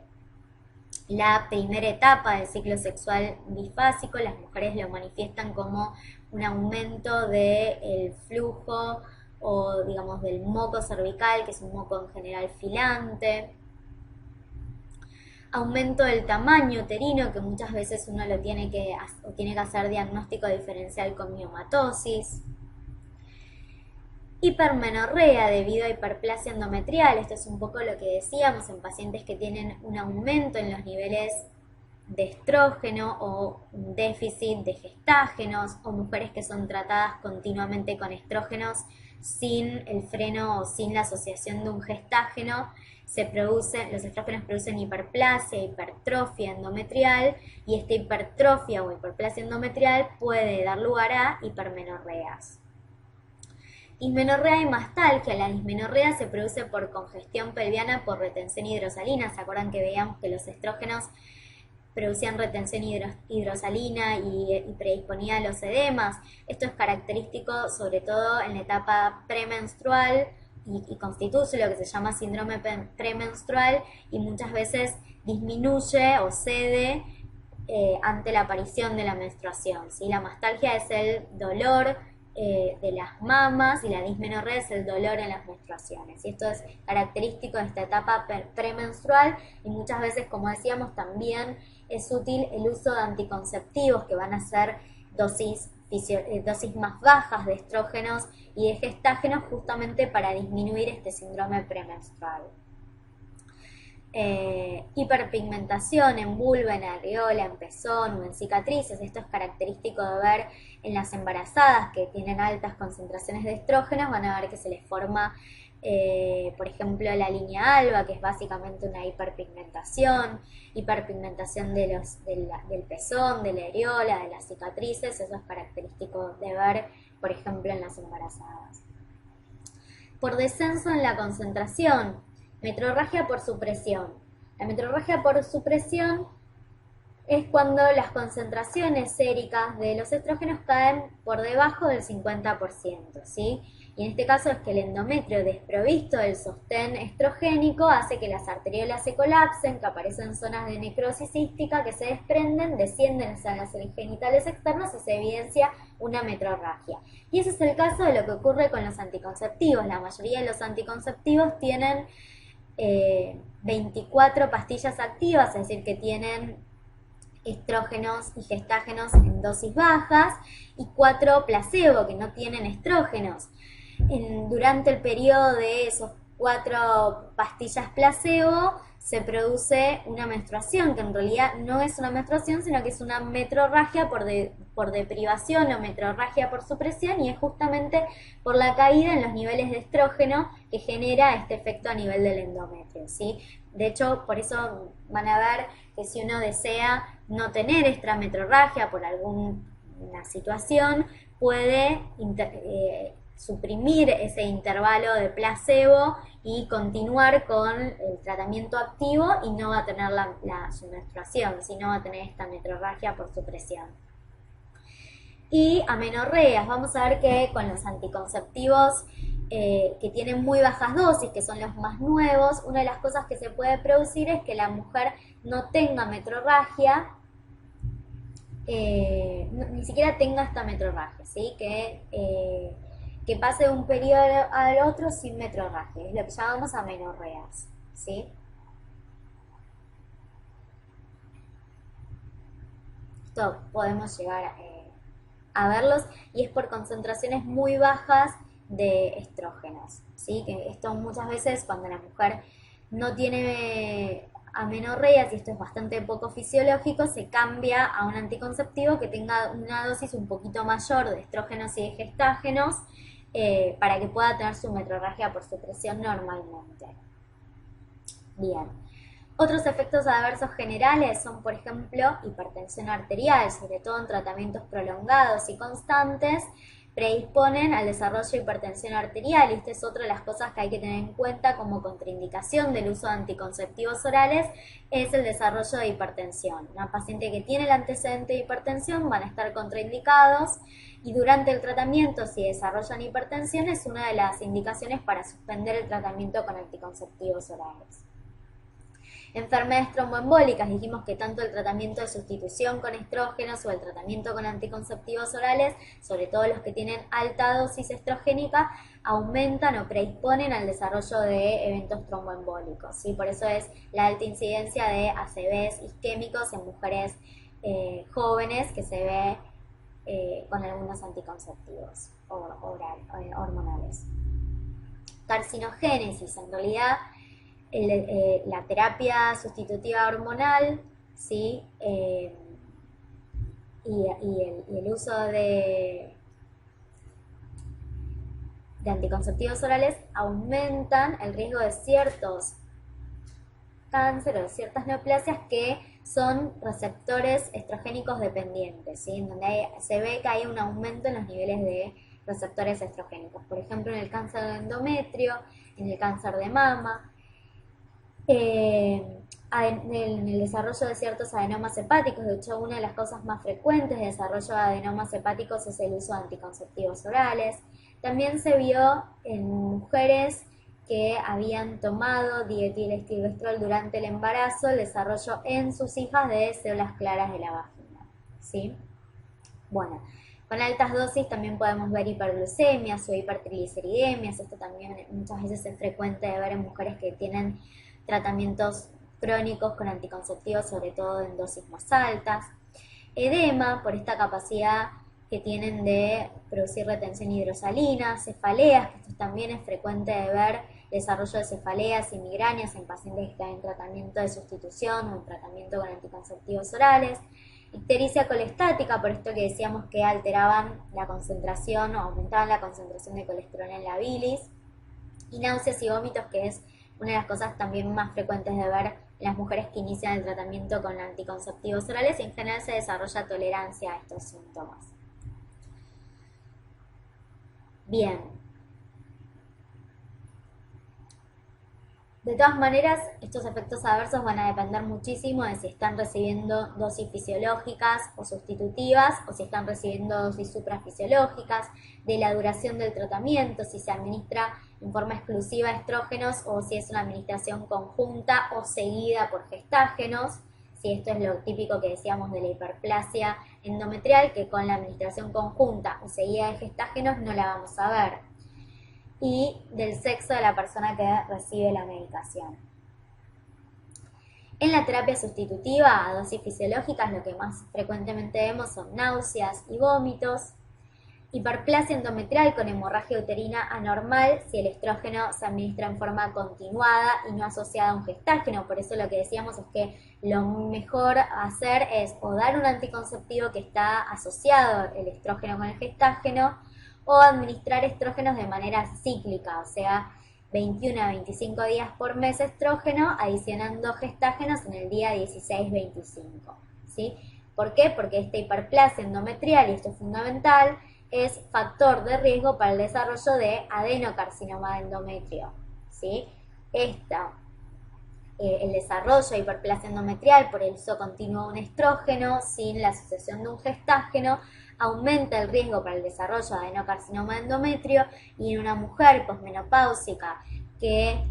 [SPEAKER 1] la primera etapa del ciclo sexual bifásico. Las mujeres lo manifiestan como un aumento del flujo o digamos del moco cervical, que es un moco en general filante. Aumento del tamaño uterino, que muchas veces uno tiene que hacer diagnóstico diferencial con miomatosis. Hipermenorrea debido a hiperplasia endometrial, esto es un poco lo que decíamos en pacientes que tienen un aumento en los niveles de estrógeno o un déficit de gestágenos, o mujeres que son tratadas continuamente con estrógenos sin el freno o sin la asociación de un gestágeno. Los estrógenos producen hiperplasia, hipertrofia endometrial, y esta hipertrofia o hiperplasia endometrial puede dar lugar a hipermenorreas. Dismenorrea y mastalgia. La dismenorrea se produce por congestión pelviana por retención hidrosalina. ¿Se acuerdan que veíamos que los estrógenos producían retención hidrosalina y predisponía a los edemas? Esto es característico sobre todo en la etapa premenstrual y constituye lo que se llama síndrome premenstrual, y muchas veces disminuye o cede ante la aparición de la menstruación, ¿sí? La mastalgia es el dolor de las mamas y la dismenorrea es el dolor en las menstruaciones, y esto es característico de esta etapa premenstrual, y muchas veces, como decíamos, también es útil el uso de anticonceptivos que van a ser dosis más bajas de estrógenos y de gestágenos, justamente para disminuir este síndrome premenstrual. Hiperpigmentación en vulva, en areola, en pezón o en cicatrices. Esto es característico de ver en las embarazadas que tienen altas concentraciones de estrógenos. Van a ver que se les forma por ejemplo la línea alba, que es básicamente una hiperpigmentación del pezón, de la areola, de las cicatrices. Eso es característico de ver, por ejemplo, en las embarazadas. Por descenso en la concentración, metrorragia por supresión. La metrorragia por supresión es cuando las concentraciones séricas de los estrógenos caen por debajo del 50%, ¿sí? Y en este caso es que el endometrio desprovisto del sostén estrogénico hace que las arteriolas se colapsen, que aparecen zonas de necrosis cística que se desprenden, descienden hacia las genitales externos y se evidencia una metrorragia. Y ese es el caso de lo que ocurre con los anticonceptivos. La mayoría de los anticonceptivos tienen 24 pastillas activas, es decir, que tienen estrógenos y gestágenos en dosis bajas, y 4 placebo, que no tienen estrógenos. Durante el periodo de esos 4 pastillas placebo se produce una menstruación, que en realidad no es una menstruación, sino que es una metrorragia por deprivación o metrorragia por supresión, y es justamente por la caída en los niveles de estrógeno que genera este efecto a nivel del endometrio, ¿sí? De hecho, por eso van a ver que si uno desea no tener esta metrorragia por alguna situación, puede suprimir ese intervalo de placebo y continuar con el tratamiento activo, y no va a tener su menstruación, sino va a tener esta metrorragia por supresión. Y amenorreas, vamos a ver que con los anticonceptivos que tienen muy bajas dosis, que son los más nuevos, una de las cosas que se puede producir es que la mujer no tenga metrorragia, ni siquiera tenga esta metrorragia, ¿sí? Que pase de un periodo al otro sin metrorragia, es lo que llamamos amenorreas, ¿sí? Esto podemos llegar a verlos, y es por concentraciones muy bajas de estrógenos, ¿sí? Que esto muchas veces cuando la mujer no tiene amenorreas, y esto es bastante poco fisiológico, se cambia a un anticonceptivo que tenga una dosis un poquito mayor de estrógenos y de gestágenos, para que pueda tener su metrorragia por supresión normalmente. Bien. Otros efectos adversos generales son, por ejemplo, hipertensión arterial, sobre todo en tratamientos prolongados y constantes, predisponen al desarrollo de hipertensión arterial, y esta es otra de las cosas que hay que tener en cuenta como contraindicación del uso de anticonceptivos orales, es el desarrollo de hipertensión. Una paciente que tiene el antecedente de hipertensión van a estar contraindicados, y durante el tratamiento, si desarrollan hipertensión, es una de las indicaciones para suspender el tratamiento con anticonceptivos orales. Enfermedades tromboembólicas, dijimos que tanto el tratamiento de sustitución con estrógenos o el tratamiento con anticonceptivos orales, sobre todo los que tienen alta dosis estrogénica, aumentan o predisponen al desarrollo de eventos tromboembólicos, ¿sí? Por eso es la alta incidencia de ACVs isquémicos en mujeres jóvenes que se ve con algunos anticonceptivos hormonales. Carcinogénesis, en realidad la terapia sustitutiva hormonal, ¿sí? Y el uso de anticonceptivos orales aumentan el riesgo de ciertos cánceres o de ciertas neoplasias que son receptores estrogénicos dependientes, ¿sí? En donde se ve que hay un aumento en los niveles de receptores estrogénicos, por ejemplo en el cáncer de endometrio, en el cáncer de mama, en el desarrollo de ciertos adenomas hepáticos. De hecho, una de las causas más frecuentes de desarrollo de adenomas hepáticos es el uso de anticonceptivos orales. También se vio en mujeres que habían tomado dietilestilbestrol durante el embarazo el desarrollo en sus hijas de células claras de la vagina, ¿sí? Bueno, con altas dosis también podemos ver hiperglucemias o hipertrigliceridemias. Esto también muchas veces es frecuente de ver en mujeres que tienen tratamientos crónicos con anticonceptivos, sobre todo en dosis más altas. Edema, por esta capacidad que tienen de producir retención hidrosalina. Cefaleas, que esto también es frecuente de ver, desarrollo de cefaleas y migrañas en pacientes que están en tratamiento de sustitución o en tratamiento con anticonceptivos orales. Ictericia colestática, por esto que decíamos que alteraban la concentración o aumentaban la concentración de colesterol en la bilis. y náuseas y vómitos, que es una de las cosas también más frecuentes de ver en las mujeres que inician el tratamiento con anticonceptivos orales, y en general se desarrolla tolerancia a estos síntomas. Bien. De todas maneras, estos efectos adversos van a depender muchísimo de si están recibiendo dosis fisiológicas o sustitutivas, o si están recibiendo dosis suprafisiológicas, de la duración del tratamiento, si se administra en forma exclusiva estrógenos o si es una administración conjunta o seguida por gestágenos. Si esto es lo típico que decíamos de la hiperplasia endometrial, que con la administración conjunta o seguida de gestágenos no la vamos a ver. Y del sexo de la persona que recibe la medicación. En la terapia sustitutiva a dosis fisiológicas lo que más frecuentemente vemos son náuseas y vómitos, hiperplasia endometrial con hemorragia uterina anormal si el estrógeno se administra en forma continuada y no asociada a un gestágeno. Por eso lo que decíamos es que lo mejor a hacer es o dar un anticonceptivo que está asociado el estrógeno con el gestágeno, o administrar estrógenos de manera cíclica, o sea, 21 a 25 días por mes estrógeno, adicionando gestágenos en el día 16-25, ¿sí? ¿Por qué? Porque esta hiperplasia endometrial, y esto es fundamental, es factor de riesgo para el desarrollo de adenocarcinoma de endometrio, ¿sí? El desarrollo de hiperplasia endometrial por el uso continuo de un estrógeno sin la asociación de un gestágeno aumenta el riesgo para el desarrollo de adenocarcinoma de endometrio, y en una mujer posmenopáusica que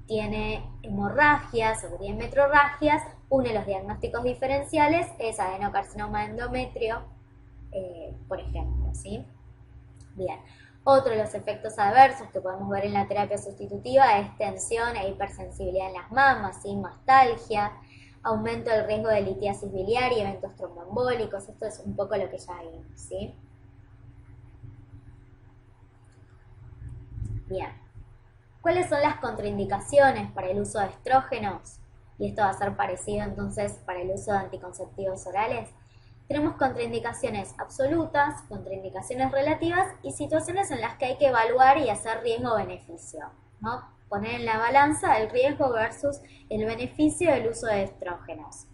[SPEAKER 1] tiene hemorragias o que tiene metrorragias, uno de los diagnósticos diferenciales es adenocarcinoma de endometrio, por ejemplo, ¿sí? Bien. Otro de los efectos adversos que podemos ver en la terapia sustitutiva es tensión e hipersensibilidad en las mamas, ¿sí? Mastalgia, aumento del riesgo de litiasis biliar y eventos tromboembólicos. Esto es un poco lo que ya vimos, ¿sí? Bien. ¿Cuáles son las contraindicaciones para el uso de estrógenos? Y esto va a ser parecido entonces para el uso de anticonceptivos orales. Tenemos contraindicaciones absolutas, contraindicaciones relativas y situaciones en las que hay que evaluar y hacer riesgo-beneficio, ¿no? Poner en la balanza el riesgo versus el beneficio del uso de estrógenos.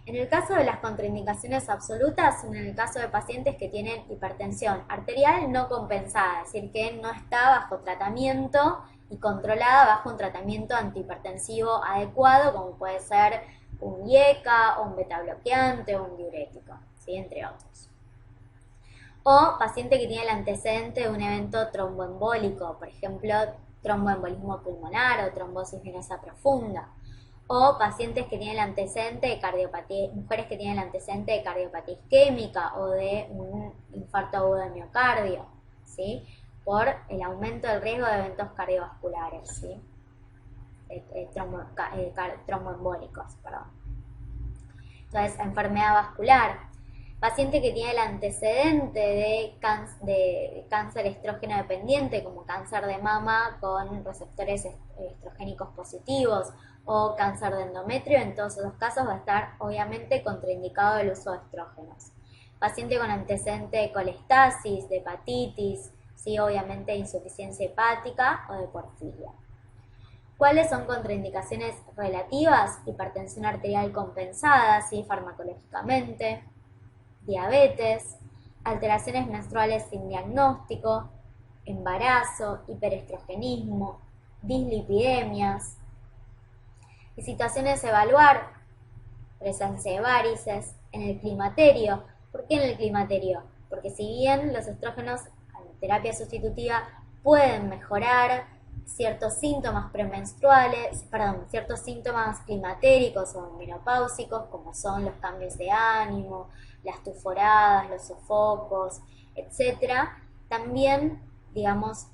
[SPEAKER 1] En el caso de las contraindicaciones absolutas, son en el caso de pacientes que tienen hipertensión arterial no compensada, es decir, que no está bajo tratamiento y controlada bajo un tratamiento antihipertensivo adecuado, como puede ser un IECA o un betabloqueante o un diurético, ¿sí? Entre otros. O paciente que tiene el antecedente de un evento tromboembólico, por ejemplo, tromboembolismo pulmonar o trombosis venosa profunda. O pacientes que tienen el antecedente de cardiopatía, mujeres que tienen el antecedente de cardiopatía isquémica o de un infarto agudo de miocardio, ¿sí? Por el aumento del riesgo de eventos cardiovasculares, ¿sí? Tromboembólicos, perdón. Entonces, enfermedad vascular. Paciente que tiene el antecedente de cáncer estrógeno dependiente, como cáncer de mama con receptores estrogénicos positivos o cáncer de endometrio, en todos esos casos va a estar obviamente contraindicado el uso de estrógenos. Paciente con antecedente de colestasis, de hepatitis, sí, obviamente insuficiencia hepática o de porfiria. ¿Cuáles son contraindicaciones relativas? Hipertensión arterial compensada, ¿sí? Farmacológicamente, diabetes, alteraciones menstruales sin diagnóstico, embarazo, hiperestrogenismo, dislipidemias. Y situaciones a evaluar: presencia de varices en el climaterio. ¿Por qué en el climaterio? Porque si bien los estrógenos en terapia sustitutiva pueden mejorar ciertos síntomas premenstruales, ciertos síntomas climatéricos o menopáusicos, como son los cambios de ánimo, las tuforadas, los sofocos, etcétera, también, digamos,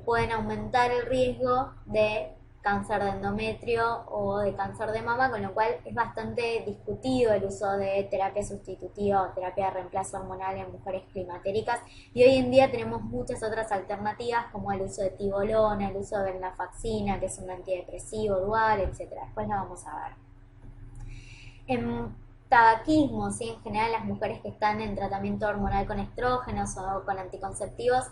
[SPEAKER 1] pueden aumentar el riesgo de cáncer de endometrio o de cáncer de mama, con lo cual es bastante discutido el uso de terapia sustitutiva o terapia de reemplazo hormonal en mujeres climatéricas, y hoy en día tenemos muchas otras alternativas como el uso de tibolona, el uso de venlafaxina, que es un antidepresivo dual, etcétera. Después la vamos a ver. En tabaquismo, ¿sí? En general las mujeres que están en tratamiento hormonal con estrógenos o con anticonceptivos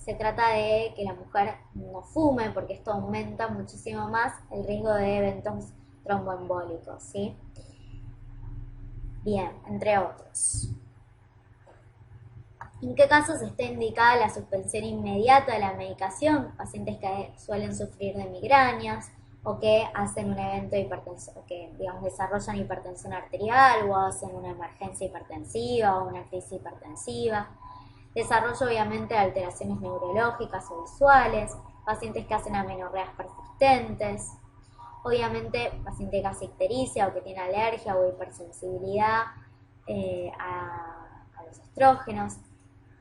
[SPEAKER 1] se trata de que la mujer no fume porque esto aumenta muchísimo más el riesgo de eventos tromboembólicos, ¿sí? Bien, entre otros. ¿En qué casos está indicada la suspensión inmediata de la medicación? Pacientes que suelen sufrir de migrañas o que hacen un evento de hipertensión, que digamos desarrollan hipertensión arterial o hacen una emergencia hipertensiva o una crisis hipertensiva. Desarrollo obviamente de alteraciones neurológicas o visuales, pacientes que hacen amenorreas persistentes, obviamente paciente que hace ictericia o que tiene alergia o hipersensibilidad a los estrógenos,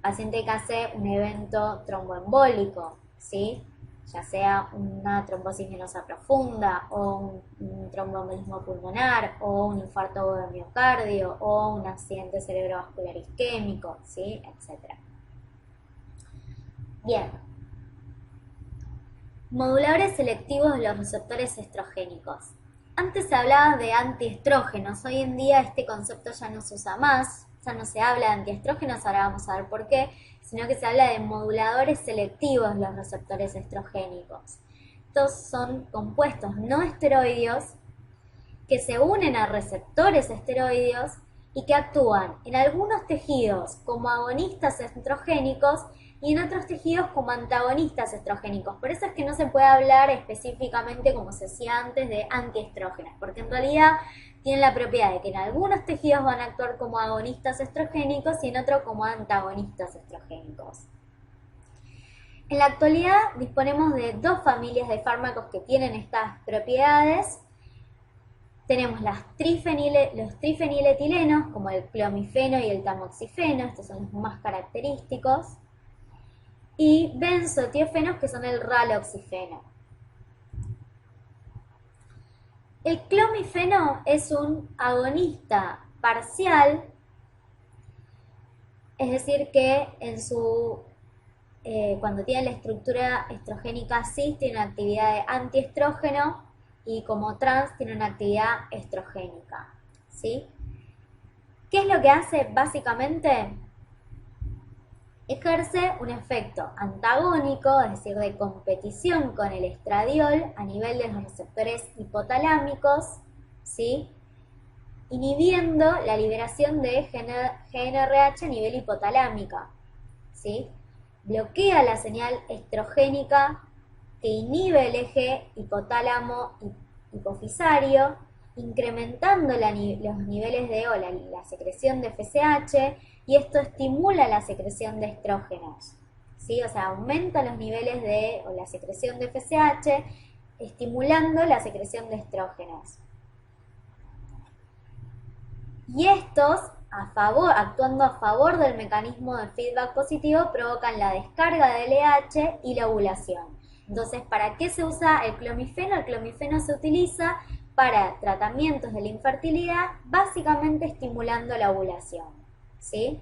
[SPEAKER 1] paciente que hace un evento tromboembólico, ¿sí? Ya sea una trombosis venosa profunda o un tromboembolismo pulmonar o un infarto de miocardio o un accidente cerebrovascular isquémico, ¿sí? Etcétera. Bien. Moduladores selectivos de los receptores estrogénicos. Antes se hablaba de antiestrógenos, hoy en día este concepto ya no se usa más, ya no se habla de antiestrógenos, ahora vamos a ver por qué, sino que se habla de moduladores selectivos de los receptores estrogénicos. Estos son compuestos no esteroideos que se unen a receptores esteroideos y que actúan en algunos tejidos como agonistas estrogénicos y en otros tejidos como antagonistas estrogénicos. Por eso es que no se puede hablar específicamente, como se decía antes, de antiestrógenos, porque en realidad tienen la propiedad de que en algunos tejidos van a actuar como agonistas estrogénicos y en otros como antagonistas estrogénicos. En la actualidad disponemos de dos familias de fármacos que tienen estas propiedades. Tenemos los trifeniletilenos, como el clomifeno y el tamoxifeno, estos son los más característicos, y benzotiófenos, que son el raloxifeno. El clomifeno es un agonista parcial, es decir que cuando tiene la estructura estrogénica cis tiene una actividad de antiestrógeno y como trans tiene una actividad estrogénica, ¿sí? ¿Qué es lo que hace básicamente? Ejerce un efecto antagónico, es decir, de competición con el estradiol a nivel de los receptores hipotalámicos, ¿sí? Inhibiendo la liberación de GnRH a nivel hipotalámica, ¿sí? Bloquea la señal estrogénica que inhibe el eje hipotálamo-hipofisario, incrementando los niveles de la secreción de FSH, y esto estimula la secreción de estrógenos, ¿sí? O sea, aumenta los niveles de la secreción de FSH, estimulando la secreción de estrógenos. Y estos, actuando a favor del mecanismo de feedback positivo, provocan la descarga de LH y la ovulación. Entonces, ¿para qué se usa el clomifeno? El clomifeno se utiliza para tratamientos de la infertilidad, básicamente estimulando la ovulación, ¿sí?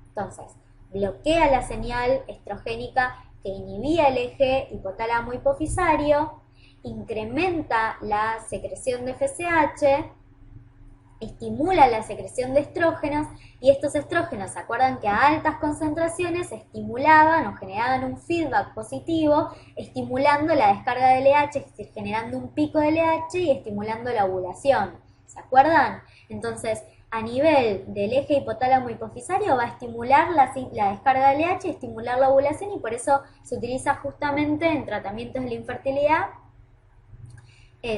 [SPEAKER 1] Entonces, bloquea la señal estrogénica que inhibía el eje hipotálamo-hipofisario, incrementa la secreción de FSH, estimula la secreción de estrógenos, y estos estrógenos, ¿se acuerdan que a altas concentraciones estimulaban o generaban un feedback positivo, estimulando la descarga de LH, es decir, generando un pico de LH y estimulando la ovulación? ¿Se acuerdan? Entonces, a nivel del eje hipotálamo-hipofisario va a estimular la descarga de LH, estimular la ovulación, y por eso se utiliza justamente en tratamientos de la infertilidad,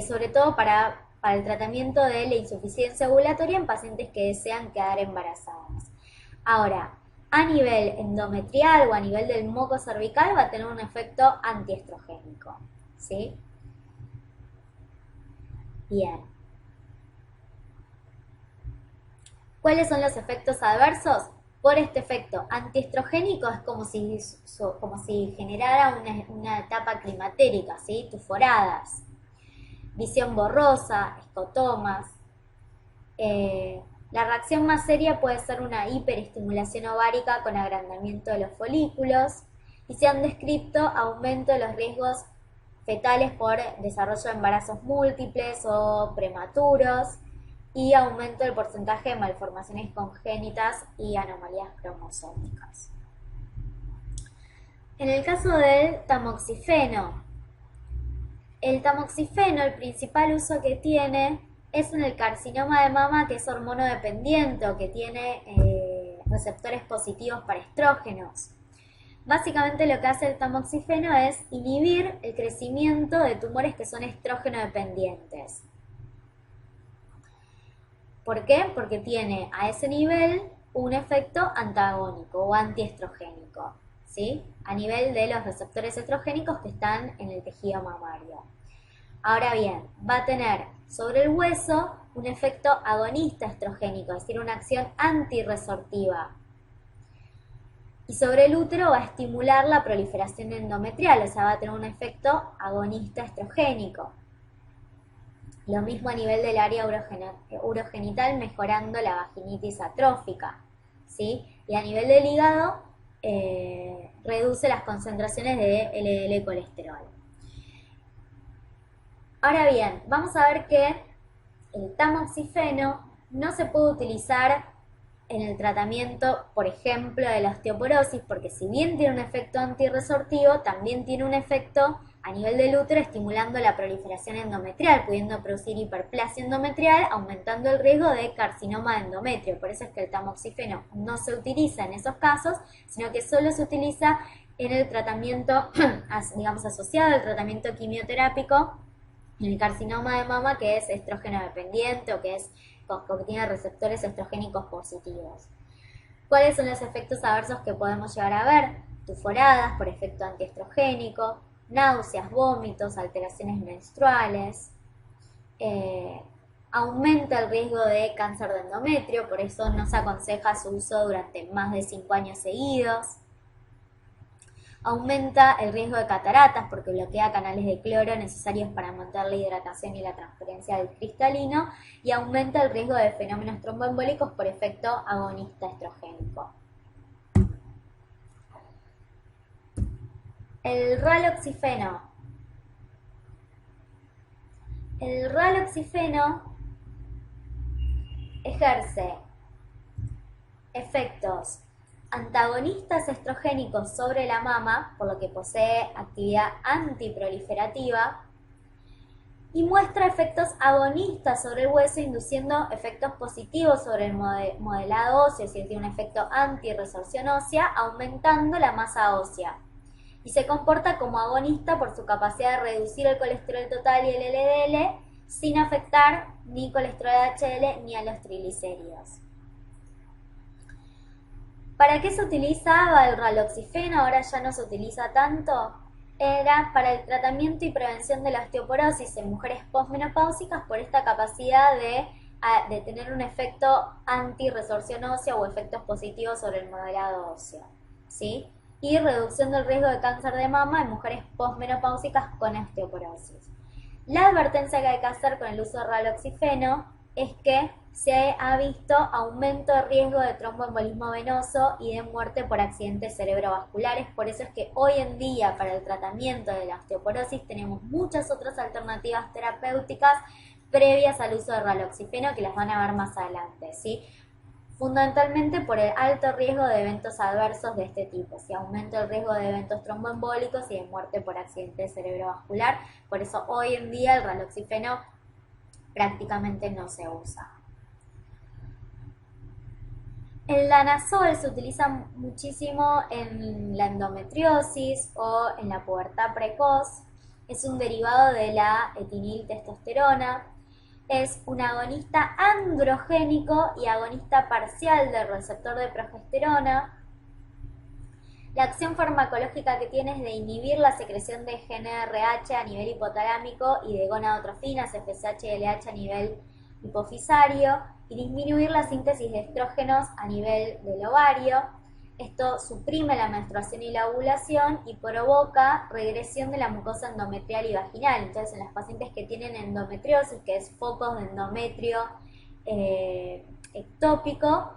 [SPEAKER 1] sobre todo para el tratamiento de la insuficiencia ovulatoria en pacientes que desean quedar embarazadas. Ahora, a nivel endometrial o a nivel del moco cervical va a tener un efecto antiestrogénico, ¿sí? Bien. ¿Cuáles son los efectos adversos? Por este efecto antiestrogénico es como si generara una etapa climatérica, ¿sí? Tuforadas, visión borrosa, escotomas. La reacción más seria puede ser una hiperestimulación ovárica con agrandamiento de los folículos, y se han descrito aumento de los riesgos fetales por desarrollo de embarazos múltiples o prematuros, y aumento del porcentaje de malformaciones congénitas y anomalías cromosómicas. En el caso del tamoxifeno, el tamoxifeno, el principal uso que tiene es en el carcinoma de mama, que es hormonodependiente o que tiene receptores positivos para estrógenos. Básicamente lo que hace el tamoxifeno es inhibir el crecimiento de tumores que son estrógeno dependientes. ¿Por qué? Porque tiene a ese nivel un efecto antagónico o antiestrogénico, ¿sí? A nivel de los receptores estrogénicos que están en el tejido mamario. Ahora bien, va a tener sobre el hueso un efecto agonista estrogénico, es decir, una acción antirresortiva. Y sobre el útero va a estimular la proliferación endometrial, o sea, va a tener un efecto agonista estrogénico. Lo mismo a nivel del área urogenital, mejorando la vaginitis atrófica, ¿sí? Y a nivel del hígado, reduce las concentraciones de LDL colesterol. Ahora bien, vamos a ver que el tamoxifeno no se puede utilizar en el tratamiento, por ejemplo, de la osteoporosis, porque si bien tiene un efecto antirresortivo, también tiene un efecto a nivel del útero estimulando la proliferación endometrial, pudiendo producir hiperplasia endometrial, aumentando el riesgo de carcinoma de endometrio. Por eso es que el tamoxifeno no se utiliza en esos casos, sino que solo se utiliza en el tratamiento, digamos, asociado al tratamiento quimioterápico en el carcinoma de mama, que es estrógeno dependiente o que tiene receptores estrogénicos positivos. ¿Cuáles son los efectos adversos que podemos llegar a ver? Tuforadas por efecto antiestrogénico, náuseas, vómitos, alteraciones menstruales, aumenta el riesgo de cáncer de endometrio, por eso no se aconseja su uso durante más de 5 años seguidos. Aumenta el riesgo de cataratas porque bloquea canales de cloro necesarios para mantener la hidratación y la transferencia del cristalino, y aumenta el riesgo de fenómenos tromboembólicos por efecto agonista estrogénico. El raloxifeno. El raloxifeno ejerce efectos antagonistas estrogénicos sobre la mama, por lo que posee actividad antiproliferativa, y muestra efectos agonistas sobre el hueso, induciendo efectos positivos sobre el modelado óseo, es decir, tiene un efecto antirresorción ósea, aumentando la masa ósea. Y se comporta como agonista por su capacidad de reducir el colesterol total y el LDL sin afectar ni colesterol HDL ni a los triglicéridos. ¿Para qué se utilizaba el raloxifeno? Ahora ya no se utiliza tanto. Era para el tratamiento y prevención de la osteoporosis en mujeres posmenopáusicas por esta capacidad de tener un efecto antirresorción ósea o efectos positivos sobre el modelado óseo, ¿sí? Y reducción del riesgo de cáncer de mama en mujeres posmenopáusicas con osteoporosis. La advertencia que hay que hacer con el uso de raloxifeno es que se ha visto aumento de riesgo de tromboembolismo venoso y de muerte por accidentes cerebrovasculares. Por eso es que hoy en día para el tratamiento de la osteoporosis tenemos muchas otras alternativas terapéuticas previas al uso de raloxifeno, que las van a ver más adelante, ¿sí? Fundamentalmente por el alto riesgo de eventos adversos de este tipo, ¿sí? Aumento el riesgo de eventos tromboembólicos y de muerte por accidente cerebrovascular. Por eso hoy en día el raloxifeno prácticamente no se usa. El danazol se utiliza muchísimo en la endometriosis o en la pubertad precoz. Es un derivado de la etiltestosterona. Es un agonista androgénico y agonista parcial del receptor de progesterona. La acción farmacológica que tiene es de inhibir la secreción de GnRH a nivel hipotalámico y de gonadotrofinas, FSH y LH a nivel hipofisario, y disminuir la síntesis de estrógenos a nivel del ovario. Esto suprime la menstruación y la ovulación y provoca regresión de la mucosa endometrial y vaginal. Entonces, en las pacientes que tienen endometriosis, que es focos de endometrio ectópico,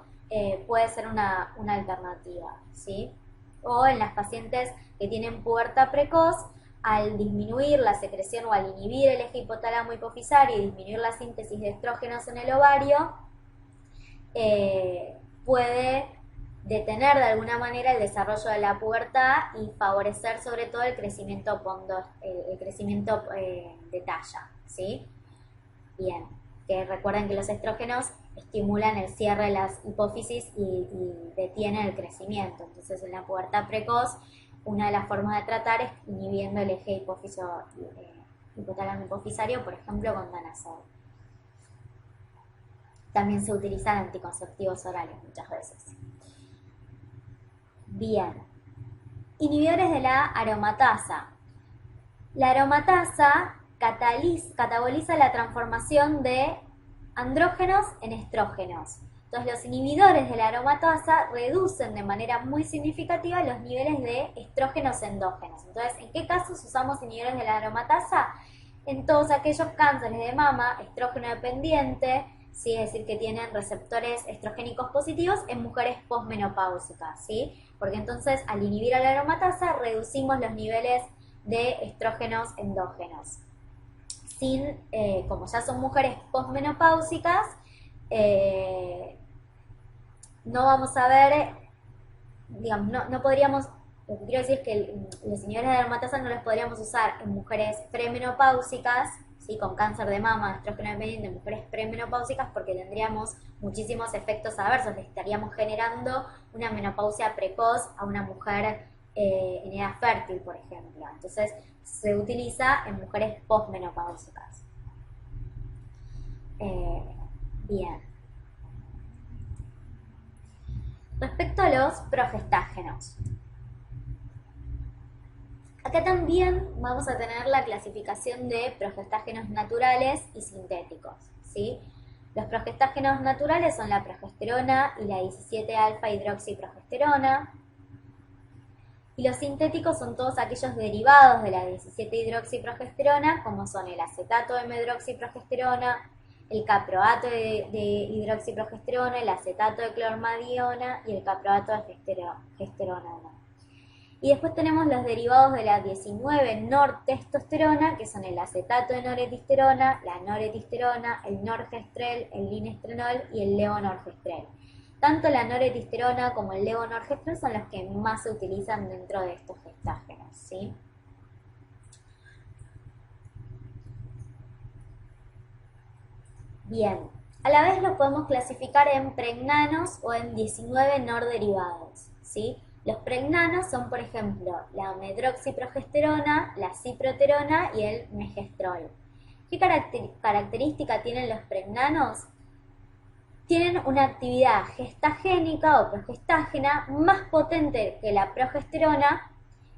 [SPEAKER 1] puede ser una alternativa, ¿sí? O en las pacientes que tienen pubertad precoz, al disminuir la secreción o al inhibir el eje hipotálamo hipofisario y disminuir la síntesis de estrógenos en el ovario, puede detener de alguna manera el desarrollo de la pubertad y favorecer sobre todo el crecimiento, de talla, ¿sí? Bien, que recuerden que los estrógenos estimulan el cierre de las hipófisis y detienen el crecimiento. Entonces, en la pubertad precoz, una de las formas de tratar es inhibiendo el eje hipotálamo hipofisario, por ejemplo, con danazol. También se utilizan anticonceptivos orales muchas veces. Bien, inhibidores de la aromatasa. La aromatasa cataboliza la transformación de andrógenos en estrógenos. Entonces, los inhibidores de la aromatasa reducen de manera muy significativa los niveles de estrógenos endógenos. Entonces, ¿en qué casos usamos inhibidores de la aromatasa? En todos aquellos cánceres de mama, estrógeno dependiente, ¿sí? Es decir, que tienen receptores estrogénicos positivos en mujeres posmenopáusicas, ¿sí? Porque entonces, al inhibir a la aromatasa, reducimos los niveles de estrógenos endógenos. Como ya son mujeres posmenopáusicas, no vamos a ver, digamos, no podríamos, lo que quiero decir es que los inhibidores de aromatasa no los podríamos usar en mujeres premenopáusicas, ¿sí? Con cáncer de mama, estrógeno dependiente, en mujeres premenopáusicas, porque tendríamos muchísimos efectos adversos, estaríamos generando una menopausia precoz a una mujer en edad fértil, por ejemplo. Entonces, se utiliza en mujeres posmenopáusicas. Bien. Respecto a los progestágenos, acá también vamos a tener la clasificación de progestágenos naturales y sintéticos, ¿sí? Los progestágenos naturales son la progesterona y la 17-alfa-hidroxiprogesterona, y los sintéticos son todos aquellos derivados de la 17-hidroxiprogesterona, como son el acetato de medroxiprogesterona, el caproato de hidroxiprogesterona, el acetato de clormadiona y el caproato de gesterona. Y después tenemos los derivados de la 19-nortestosterona, que son el acetato de noretilsterona, la noretilsterona, el norgestrel, el linestrenol y el levonorgestrel. Tanto la noretilsterona como el levonorgestrel son los que más se utilizan dentro de estos gestágenos, ¿sí? Bien, a la vez los podemos clasificar en pregnanos o en 19 norderivados, ¿sí? Los pregnanos son, por ejemplo, la medroxiprogesterona, la ciproterona y el megestrol. ¿Qué característica tienen los pregnanos? Tienen una actividad gestagénica o progestágena más potente que la progesterona,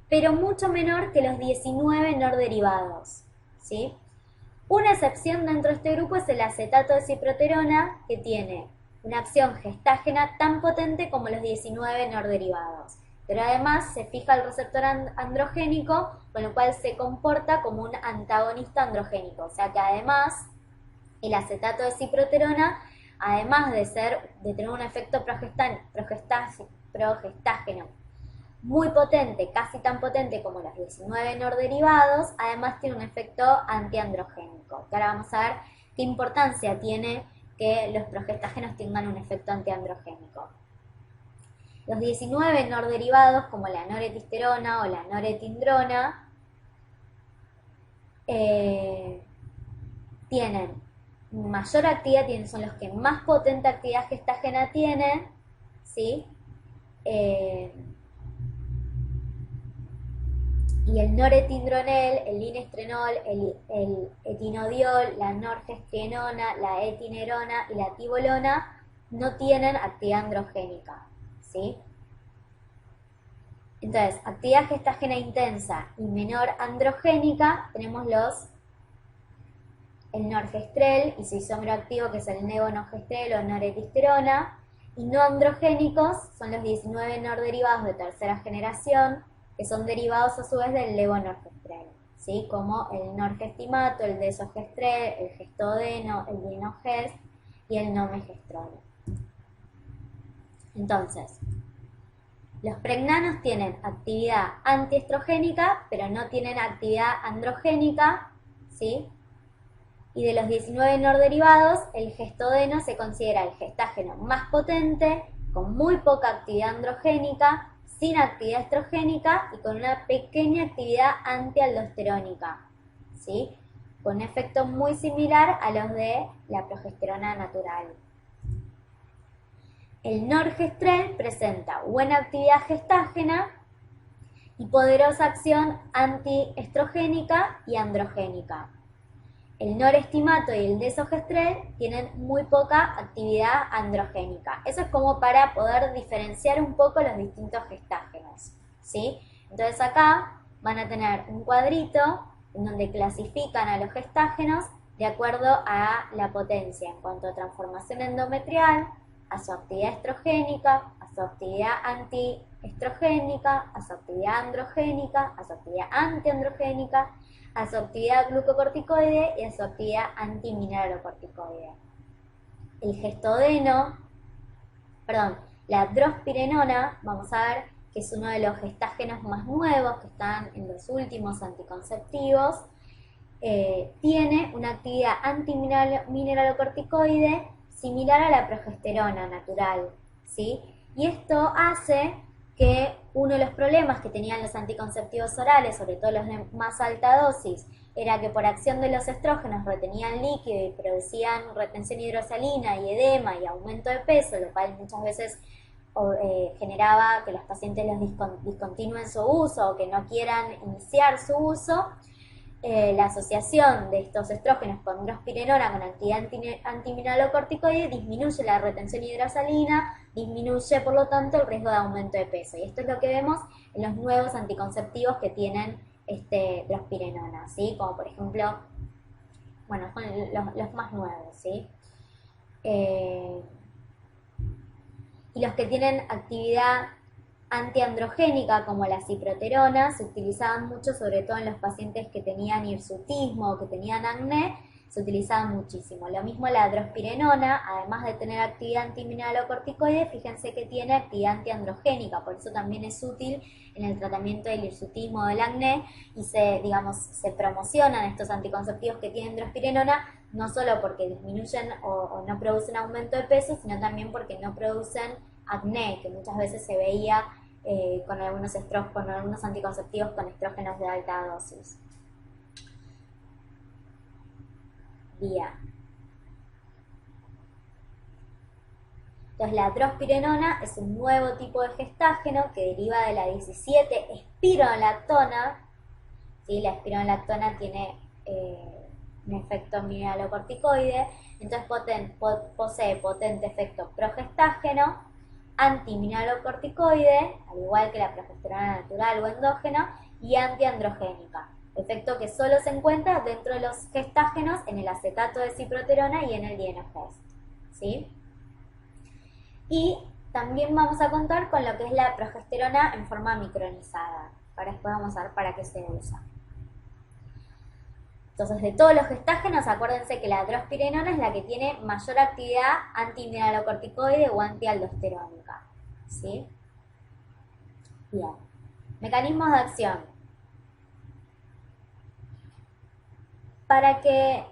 [SPEAKER 1] pero mucho menor que los 19 norderivados, ¿sí? Una excepción dentro de este grupo es el acetato de ciproterona, que tiene una acción gestágena tan potente como los 19 norderivados, pero además se fija el receptor androgénico, con lo cual se comporta como un antagonista androgénico, o sea que además el acetato de ciproterona, además de tener un efecto progestágeno muy potente, casi tan potente como los 19 norderivados, además tiene un efecto antiandrogénico. Ahora vamos a ver qué importancia tiene que los progestágenos tengan un efecto antiandrogénico. Los 19 norderivados, como la noretilsterona o la noretindrona, tienen mayor actividad, son los que más potente actividad gestágena tienen, ¿sí? Y el noretindronel, el linestrenol, el etinodiol, la norgestrienona, la etinerona y la tibolona no tienen actividad androgénica, ¿sí? Entonces, actividad gestágena intensa y menor androgénica, tenemos el norgestrel y su isómero activo, que es el levonorgestrel o noretilsterona, y no androgénicos son los 19 norderivados de tercera generación, que son derivados a su vez del levonorgestrel, ¿sí? Como el norgestimato, el desogestrel, el gestodeno, el dienogest y el nomegestrol. Entonces, los pregnanos tienen actividad antiestrogénica, pero no tienen actividad androgénica, ¿sí? Y de los 19 norderivados, el gestodeno se considera el gestágeno más potente, con muy poca actividad androgénica, sin actividad estrogénica y con una pequeña actividad antialdosterónica, ¿sí? Con un efecto muy similar a los de la progesterona natural. El norgestrel presenta buena actividad gestágena y poderosa acción antiestrogénica y androgénica. El norestimato y el desogestrel tienen muy poca actividad androgénica. Eso es como para poder diferenciar un poco los distintos gestágenos, ¿sí? Entonces acá van a tener un cuadrito en donde clasifican a los gestágenos de acuerdo a la potencia en cuanto a transformación endometrial, a su actividad estrogénica, a su actividad antiestrogénica, a su actividad androgénica, a su actividad antiandrogénica, a su actividad glucocorticoide y a su actividad antimineralocorticoide. El gestodeno, la drospirenona, vamos a ver que es uno de los gestágenos más nuevos que están en los últimos anticonceptivos, tiene una actividad antimineralocorticoide similar a la progesterona natural, ¿sí? Y esto hace que uno de los problemas que tenían los anticonceptivos orales, sobre todo los de más alta dosis, era que por acción de los estrógenos retenían líquido y producían retención hidrosalina y edema y aumento de peso, lo cual muchas veces generaba que los pacientes los discontinúen su uso o que no quieran iniciar su uso. La asociación de estos estrógenos con drospirenona con actividad antimineralocorticoide disminuye la retención hidrosalina, disminuye por lo tanto el riesgo de aumento de peso. Y esto es lo que vemos en los nuevos anticonceptivos que tienen drospirenona, ¿sí? Como por ejemplo, bueno, son los más nuevos, ¿sí? Y los que tienen actividad antiandrogénica como la ciproterona se utilizaban mucho, sobre todo en los pacientes que tenían hirsutismo o que tenían acné, se utilizaban muchísimo. Lo mismo la drospirenona, además de tener actividad antimineralocorticoide, fíjense que tiene actividad antiandrogénica, por eso también es útil en el tratamiento del hirsutismo o del acné y se promocionan estos anticonceptivos que tienen drospirenona, no solo porque disminuyen o no producen aumento de peso, sino también porque no producen acné, que muchas veces se veía con algunos anticonceptivos con estrógenos de alta dosis. Bien. Entonces la drospirenona es un nuevo tipo de gestágeno que deriva de la 17-espironolactona. ¿Sí? La espironolactona tiene un efecto mineralocorticoide, entonces posee potente efecto progestágeno, antimineralocorticoide, al igual que la progesterona natural o endógeno, y antiandrogénica, efecto que solo se encuentra dentro de los gestágenos en el acetato de ciproterona y en el dienogest, ¿sí? Y también vamos a contar con lo que es la progesterona en forma micronizada. Ahora después vamos a ver para qué se usa. Entonces, de todos los gestágenos, acuérdense que la drospirenona es la que tiene mayor actividad antimineralocorticoide o antialdosterónica, ¿sí? Bien. Mecanismos de acción. Para que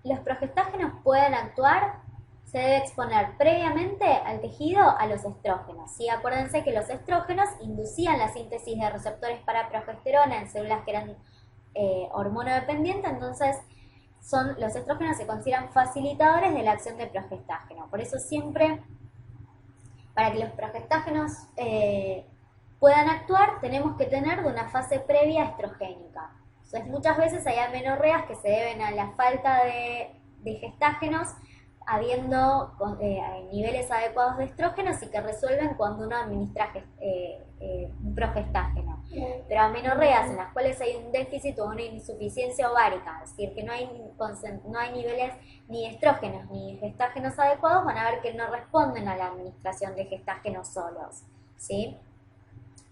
[SPEAKER 1] los progestágenos puedan actuar, se debe exponer previamente al tejido a los estrógenos, ¿sí? Acuérdense que los estrógenos inducían la síntesis de receptores para progesterona en células que eran hormonodependientes, entonces los estrógenos se consideran facilitadores de la acción de progestágeno. Por eso siempre, para que los progestágenos puedan actuar, tenemos que tener de una fase previa estrogénica. Entonces muchas veces hay amenorreas que se deben a la falta de gestágenos, habiendo niveles adecuados de estrógenos y que resuelven cuando uno administra un progestágeno. Pero amenorreas en las cuales hay un déficit o una insuficiencia ovárica, es decir, que no hay niveles ni estrógenos ni gestágenos adecuados, van a ver que no responden a la administración de gestágenos solos, ¿sí?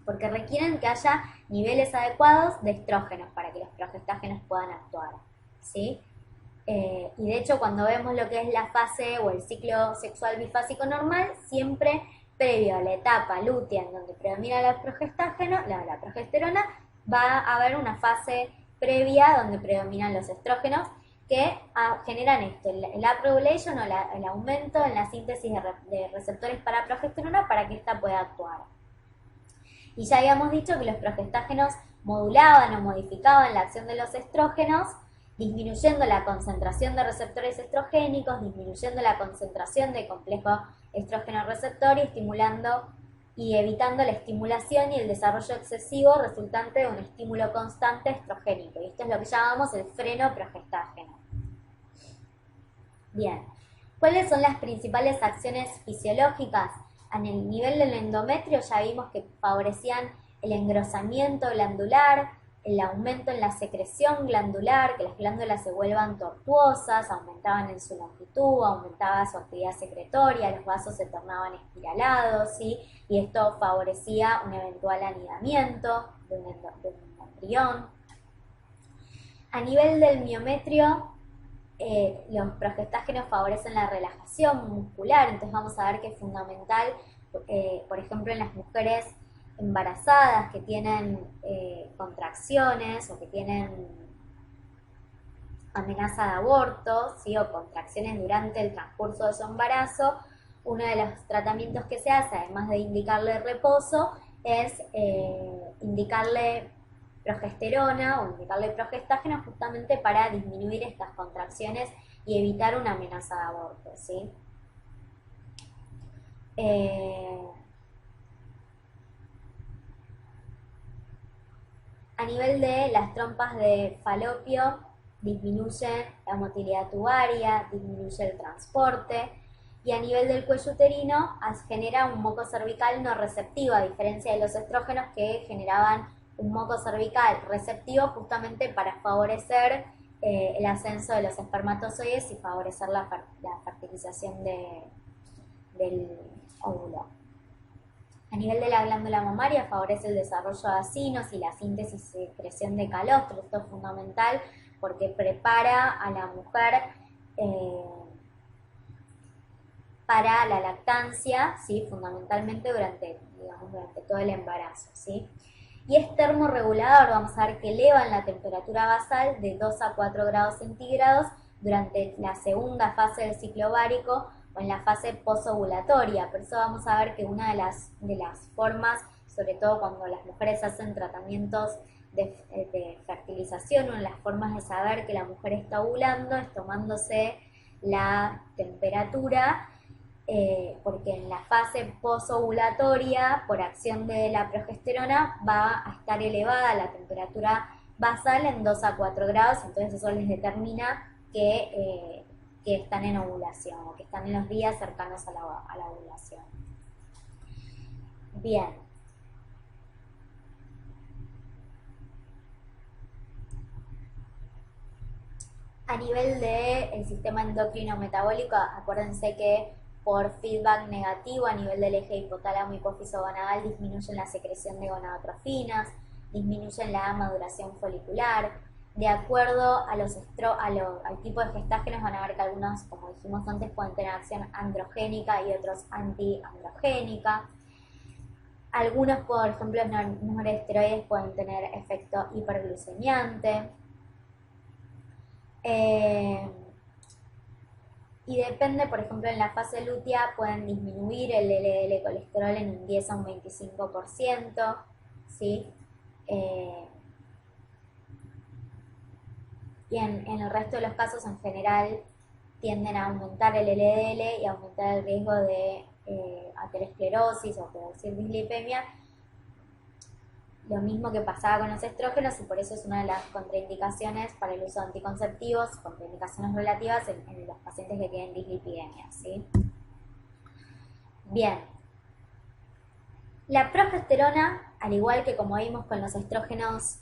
[SPEAKER 1] Porque requieren que haya niveles adecuados de estrógenos para que los progestágenos puedan actuar, ¿sí? Y de hecho, cuando vemos lo que es la fase o el ciclo sexual bifásico normal, siempre previo a la etapa lútea en donde predomina la progesterona, va a haber una fase previa donde predominan los estrógenos, que generan esto, el upregulation o el aumento en la síntesis de receptores para progesterona para que ésta pueda actuar. Y ya habíamos dicho que los progestágenos modulaban o modificaban la acción de los estrógenos, disminuyendo la concentración de receptores estrogénicos, disminuyendo la concentración de complejo estrógeno receptor y estimulando y evitando la estimulación y el desarrollo excesivo resultante de un estímulo constante estrogénico. Y esto es lo que llamamos el freno progestágeno. Bien, ¿cuáles son las principales acciones fisiológicas? En el nivel del endometrio ya vimos que favorecían el engrosamiento glandular, el aumento en la secreción glandular, que las glándulas se vuelvan tortuosas, aumentaban en su longitud, aumentaba su actividad secretoria, los vasos se tornaban espiralados, ¿sí? Y esto favorecía un eventual anidamiento de un embrión. A nivel del miometrio, los progestágenos favorecen la relajación muscular, entonces vamos a ver que es fundamental, por ejemplo, en las mujeres embarazadas que tienen contracciones o que tienen amenaza de aborto, ¿sí? O contracciones durante el transcurso de su embarazo, uno de los tratamientos que se hace, además de indicarle reposo, es indicarle progesterona o indicarle progestágeno justamente para disminuir estas contracciones y evitar una amenaza de aborto, ¿sí? A nivel de las trompas de falopio, disminuye la motilidad tubaria, disminuye el transporte, y a nivel del cuello uterino genera un moco cervical no receptivo, a diferencia de los estrógenos que generaban un moco cervical receptivo justamente para favorecer el ascenso de los espermatozoides y favorecer la fertilización del óvulo. A nivel de la glándula mamaria favorece el desarrollo de acinos y la síntesis y secreción de calostro. Esto es fundamental porque prepara a la mujer para la lactancia, ¿sí? Fundamentalmente durante todo el embarazo, ¿sí? Y es termorregulador, vamos a ver que elevan la temperatura basal de 2 a 4 grados centígrados durante la segunda fase del ciclo ovárico o en la fase posovulatoria. Por eso vamos a ver que una de las formas, sobre todo cuando las mujeres hacen tratamientos de fertilización, una de las formas de saber que la mujer está ovulando es tomándose la temperatura, porque en la fase posovulatoria, por acción de la progesterona, va a estar elevada la temperatura basal en 2 a 4 grados, entonces eso les determina que están en ovulación o que están en los días cercanos a la ovulación. Bien. A nivel del sistema endocrino metabólico, acuérdense que por feedback negativo a nivel del eje hipotálamo hipófiso gonadal disminuyen la secreción de gonadotrofinas, disminuyen la maduración folicular. De acuerdo a al tipo de gestágenos van a ver que algunos, como dijimos antes, pueden tener acción androgénica y otros antiandrogénica. Algunos, por ejemplo, los noresteroides pueden tener efecto hiperglucemiante. Y depende, por ejemplo, en la fase lútea pueden disminuir el LDL colesterol en un 10 a un 25%, ¿sí? Y en el resto de los casos, en general, tienden a aumentar el LDL y aumentar el riesgo de aterosclerosis o producir dislipemia, lo mismo que pasaba con los estrógenos, y por eso es una de las contraindicaciones para el uso de anticonceptivos, contraindicaciones relativas en los pacientes que tienen dislipidemia, ¿sí? Bien. La progesterona, al igual que como vimos con los estrógenos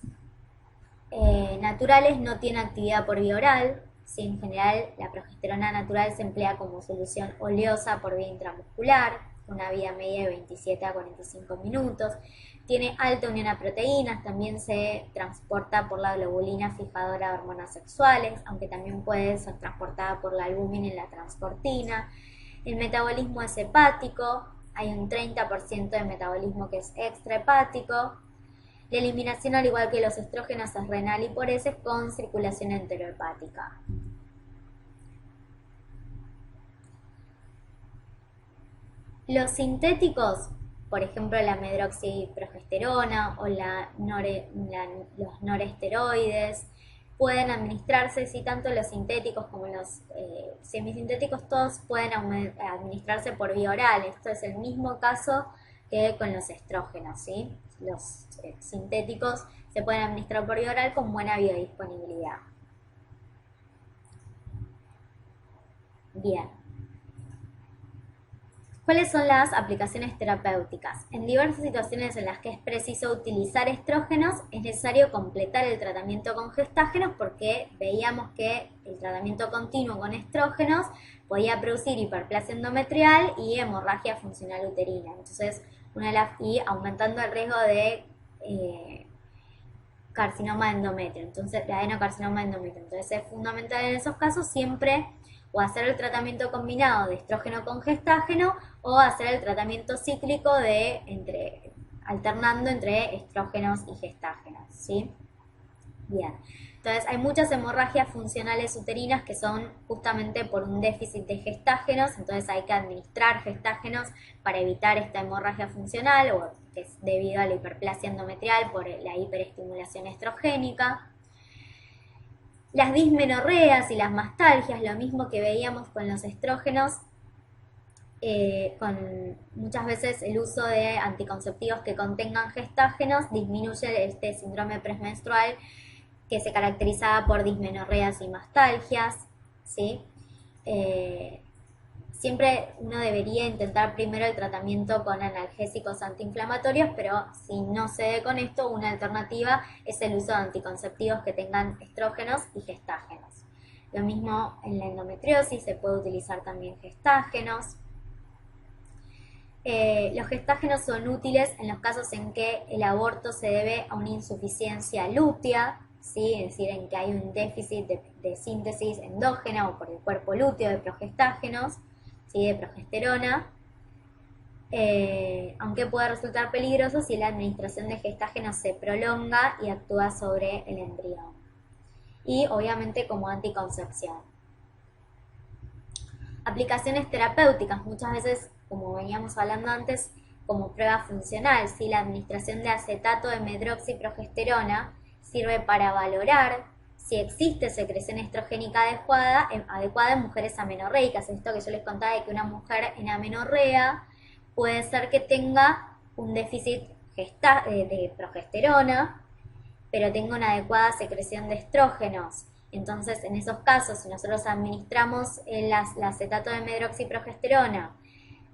[SPEAKER 1] naturales, no tiene actividad por vía oral, ¿sí? En general, la progesterona natural se emplea como solución oleosa por vía intramuscular, una vida media de 27 a 45 minutos. Tiene alta unión a proteínas, también se transporta por la globulina fijadora de hormonas sexuales, aunque también puede ser transportada por la albúmina y la transportina. El metabolismo es hepático, hay un 30% de metabolismo que es extrahepático. La eliminación, al igual que los estrógenos, es renal y por eso es con circulación enterohepática. Los sintéticos, por ejemplo la medroxiprogesterona o los noresteroides, pueden administrarse, si tanto los sintéticos como los semisintéticos, todos pueden administrarse por vía oral. Esto es el mismo caso que con los estrógenos, ¿sí? Los sintéticos se pueden administrar por vía oral con buena biodisponibilidad. Bien. ¿Cuáles son las aplicaciones terapéuticas? En diversas situaciones en las que es preciso utilizar estrógenos, es necesario completar el tratamiento con gestágenos porque veíamos que el tratamiento continuo con estrógenos podía producir hiperplasia endometrial y hemorragia funcional uterina. Entonces, y aumentando el riesgo de carcinoma de endometrio, entonces de adenocarcinoma de endometrio. Entonces es fundamental en esos casos siempre o hacer el tratamiento combinado de estrógeno con gestágeno o hacer el tratamiento cíclico alternando entre estrógenos y gestágenos, ¿sí? Bien. Entonces hay muchas hemorragias funcionales uterinas que son justamente por un déficit de gestágenos, entonces hay que administrar gestágenos para evitar esta hemorragia funcional o que es debido a la hiperplasia endometrial por la hiperestimulación estrogénica. Las dismenorreas y las mastalgias, lo mismo que veíamos con los estrógenos, con muchas veces el uso de anticonceptivos que contengan gestágenos disminuye este síndrome premenstrual que se caracterizaba por dismenorreas y mastalgias, ¿sí? Siempre uno debería intentar primero el tratamiento con analgésicos antiinflamatorios, pero si no se ve con esto, una alternativa es el uso de anticonceptivos que tengan estrógenos y gestágenos. Lo mismo en la endometriosis, se puede utilizar también gestágenos. Los gestágenos son útiles en los casos en que el aborto se debe a una insuficiencia lútea, ¿sí? Es decir, en que hay un déficit de síntesis endógena o por el cuerpo lúteo de progestágenos, ¿sí? De progesterona, aunque puede resultar peligroso si la administración de gestágenos se prolonga y actúa sobre el embrión. Y obviamente como anticoncepción. Aplicaciones terapéuticas, muchas veces, como veníamos hablando antes, como prueba funcional, ¿sí? La administración de acetato de medroxiprogesterona sirve para valorar si existe secreción estrogénica adecuada en mujeres amenorreicas. Esto que yo les contaba de que una mujer en amenorrea puede ser que tenga un déficit de progesterona, pero tenga una adecuada secreción de estrógenos. Entonces, en esos casos, si nosotros administramos el acetato de medroxiprogesterona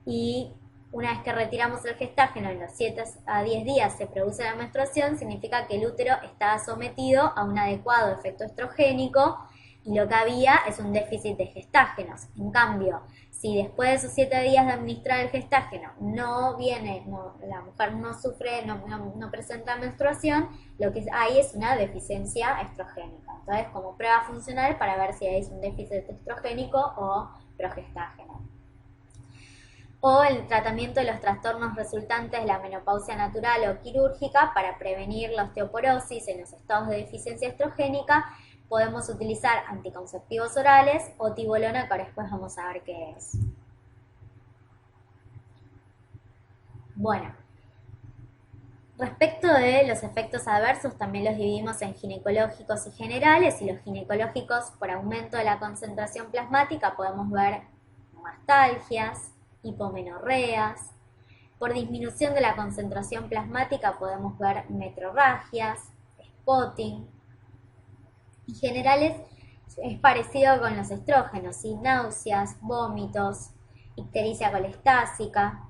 [SPEAKER 1] y una vez que retiramos el gestágeno, en los 7 a 10 días se produce la menstruación, significa que el útero está sometido a un adecuado efecto estrogénico y lo que había es un déficit de gestágenos. En cambio, si después de esos 7 días de administrar el gestágeno la mujer no sufre, no presenta menstruación, lo que hay es una deficiencia estrogénica. Entonces, como prueba funcional para ver si hay un déficit estrogénico o progestágeno. O el tratamiento de los trastornos resultantes de la menopausia natural o quirúrgica para prevenir la osteoporosis en los estados de deficiencia estrogénica. Podemos utilizar anticonceptivos orales o tibolona, que ahora después vamos a ver qué es. Bueno, respecto de los efectos adversos, también los dividimos en ginecológicos y generales, y los ginecológicos, por aumento de la concentración plasmática, podemos ver mastalgias, hipomenorreas. Por disminución de la concentración plasmática podemos ver metrorragias, spotting. Y generales es parecido con los estrógenos, ¿sí? Náuseas, vómitos, ictericia colestásica.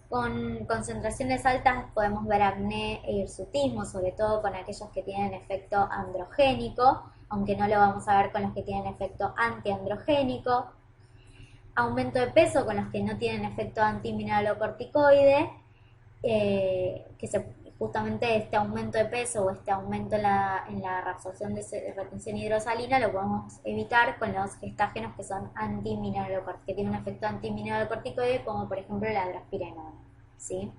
[SPEAKER 1] Con concentraciones altas podemos ver acné e hirsutismo, sobre todo con aquellos que tienen efecto androgénico, aunque no lo vamos a ver con los que tienen efecto antiandrogénico. Aumento de peso con los que no tienen efecto antimineralocorticoide, justamente este aumento de peso o este aumento en la reabsorción de retención hidrosalina lo podemos evitar con los gestágenos que son que tienen un efecto antimineralocorticoide, como por ejemplo la drospirenona, ¿sí?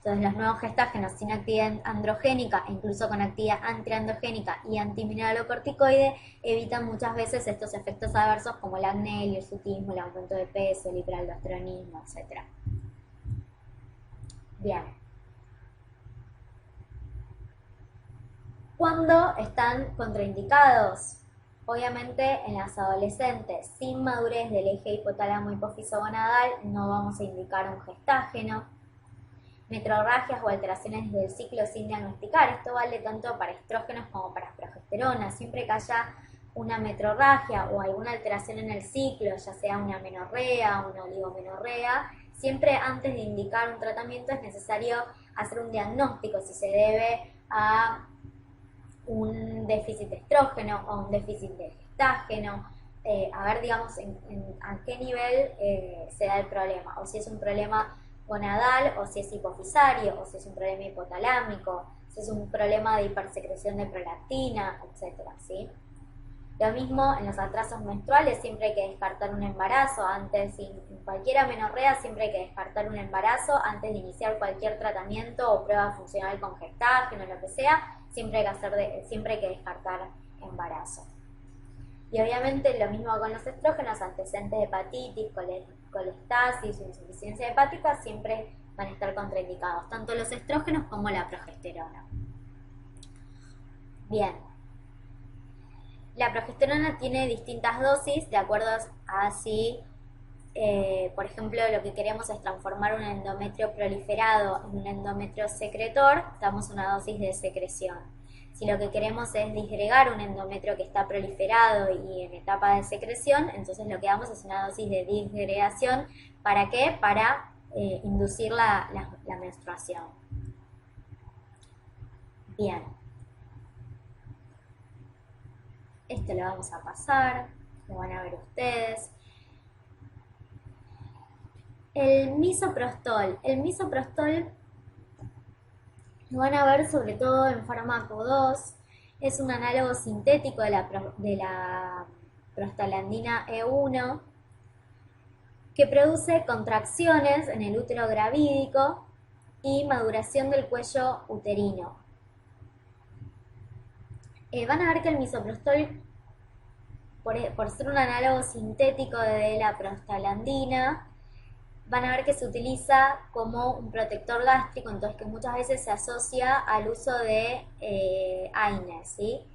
[SPEAKER 1] Entonces los nuevos gestágenos sin actividad androgénica, incluso con actividad antiandrogénica y antimineralocorticoide, evitan muchas veces estos efectos adversos como el acné, el hirsutismo, el aumento de peso, el hiperaldosteronismo, etc. Bien. ¿Cuándo están contraindicados? Obviamente en las adolescentes sin madurez del eje hipotálamo hipófiso gonadal no vamos a indicar un gestágeno. Metrorragias o alteraciones del ciclo sin diagnosticar. Esto vale tanto para estrógenos como para progesterona. Siempre que haya una metrorragia o alguna alteración en el ciclo, ya sea una menorrea, una oligomenorrea, siempre antes de indicar un tratamiento es necesario hacer un diagnóstico si se debe a un déficit de estrógeno o un déficit de gestágeno, a ver, digamos, a qué nivel se da el problema, o si es un problema gonadal, o si es hipofisario, o si es un problema hipotalámico, si es un problema de hipersecreción de prolactina, etcétera, ¿sí? Lo mismo en los atrasos menstruales, siempre hay que descartar un embarazo antes, en cualquier amenorrea siempre hay que descartar un embarazo antes de iniciar cualquier tratamiento o prueba funcional con gestágeno, lo que sea, siempre hay que descartar embarazo. Y obviamente lo mismo con los estrógenos, antecedentes de hepatitis, colestasis o insuficiencia hepática siempre van a estar contraindicados, tanto los estrógenos como la progesterona. Bien. La progesterona tiene distintas dosis de acuerdo a si, por ejemplo, lo que queremos es transformar un endometrio proliferado en un endometrio secretor, damos una dosis de secreción. Si lo que queremos es disgregar un endometrio que está proliferado y en etapa de secreción, entonces lo que damos es una dosis de disgregación. ¿Para qué? Para inducir la menstruación. Bien. Esto lo vamos a pasar, lo van a ver ustedes. El misoprostol. El misoprostol lo van a ver sobre todo en fármaco 2. Es un análogo sintético de la prostaglandina E1 que produce contracciones en el útero gravídico y maduración del cuello uterino. Van a ver que el misoprostol, por ser un análogo sintético de la prostaglandina, van a ver que se utiliza como un protector gástrico, entonces que muchas veces se asocia al uso de AINE, ¿sí?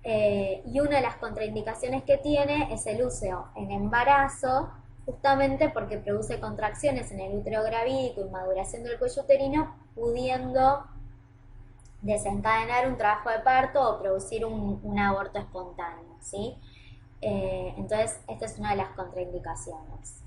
[SPEAKER 1] Y una de las contraindicaciones que tiene es el uso en embarazo, justamente porque produce contracciones en el útero gravídico y maduración del cuello uterino, pudiendo desencadenar un trabajo de parto o producir un aborto espontáneo, ¿sí? Entonces, esta es una de las contraindicaciones.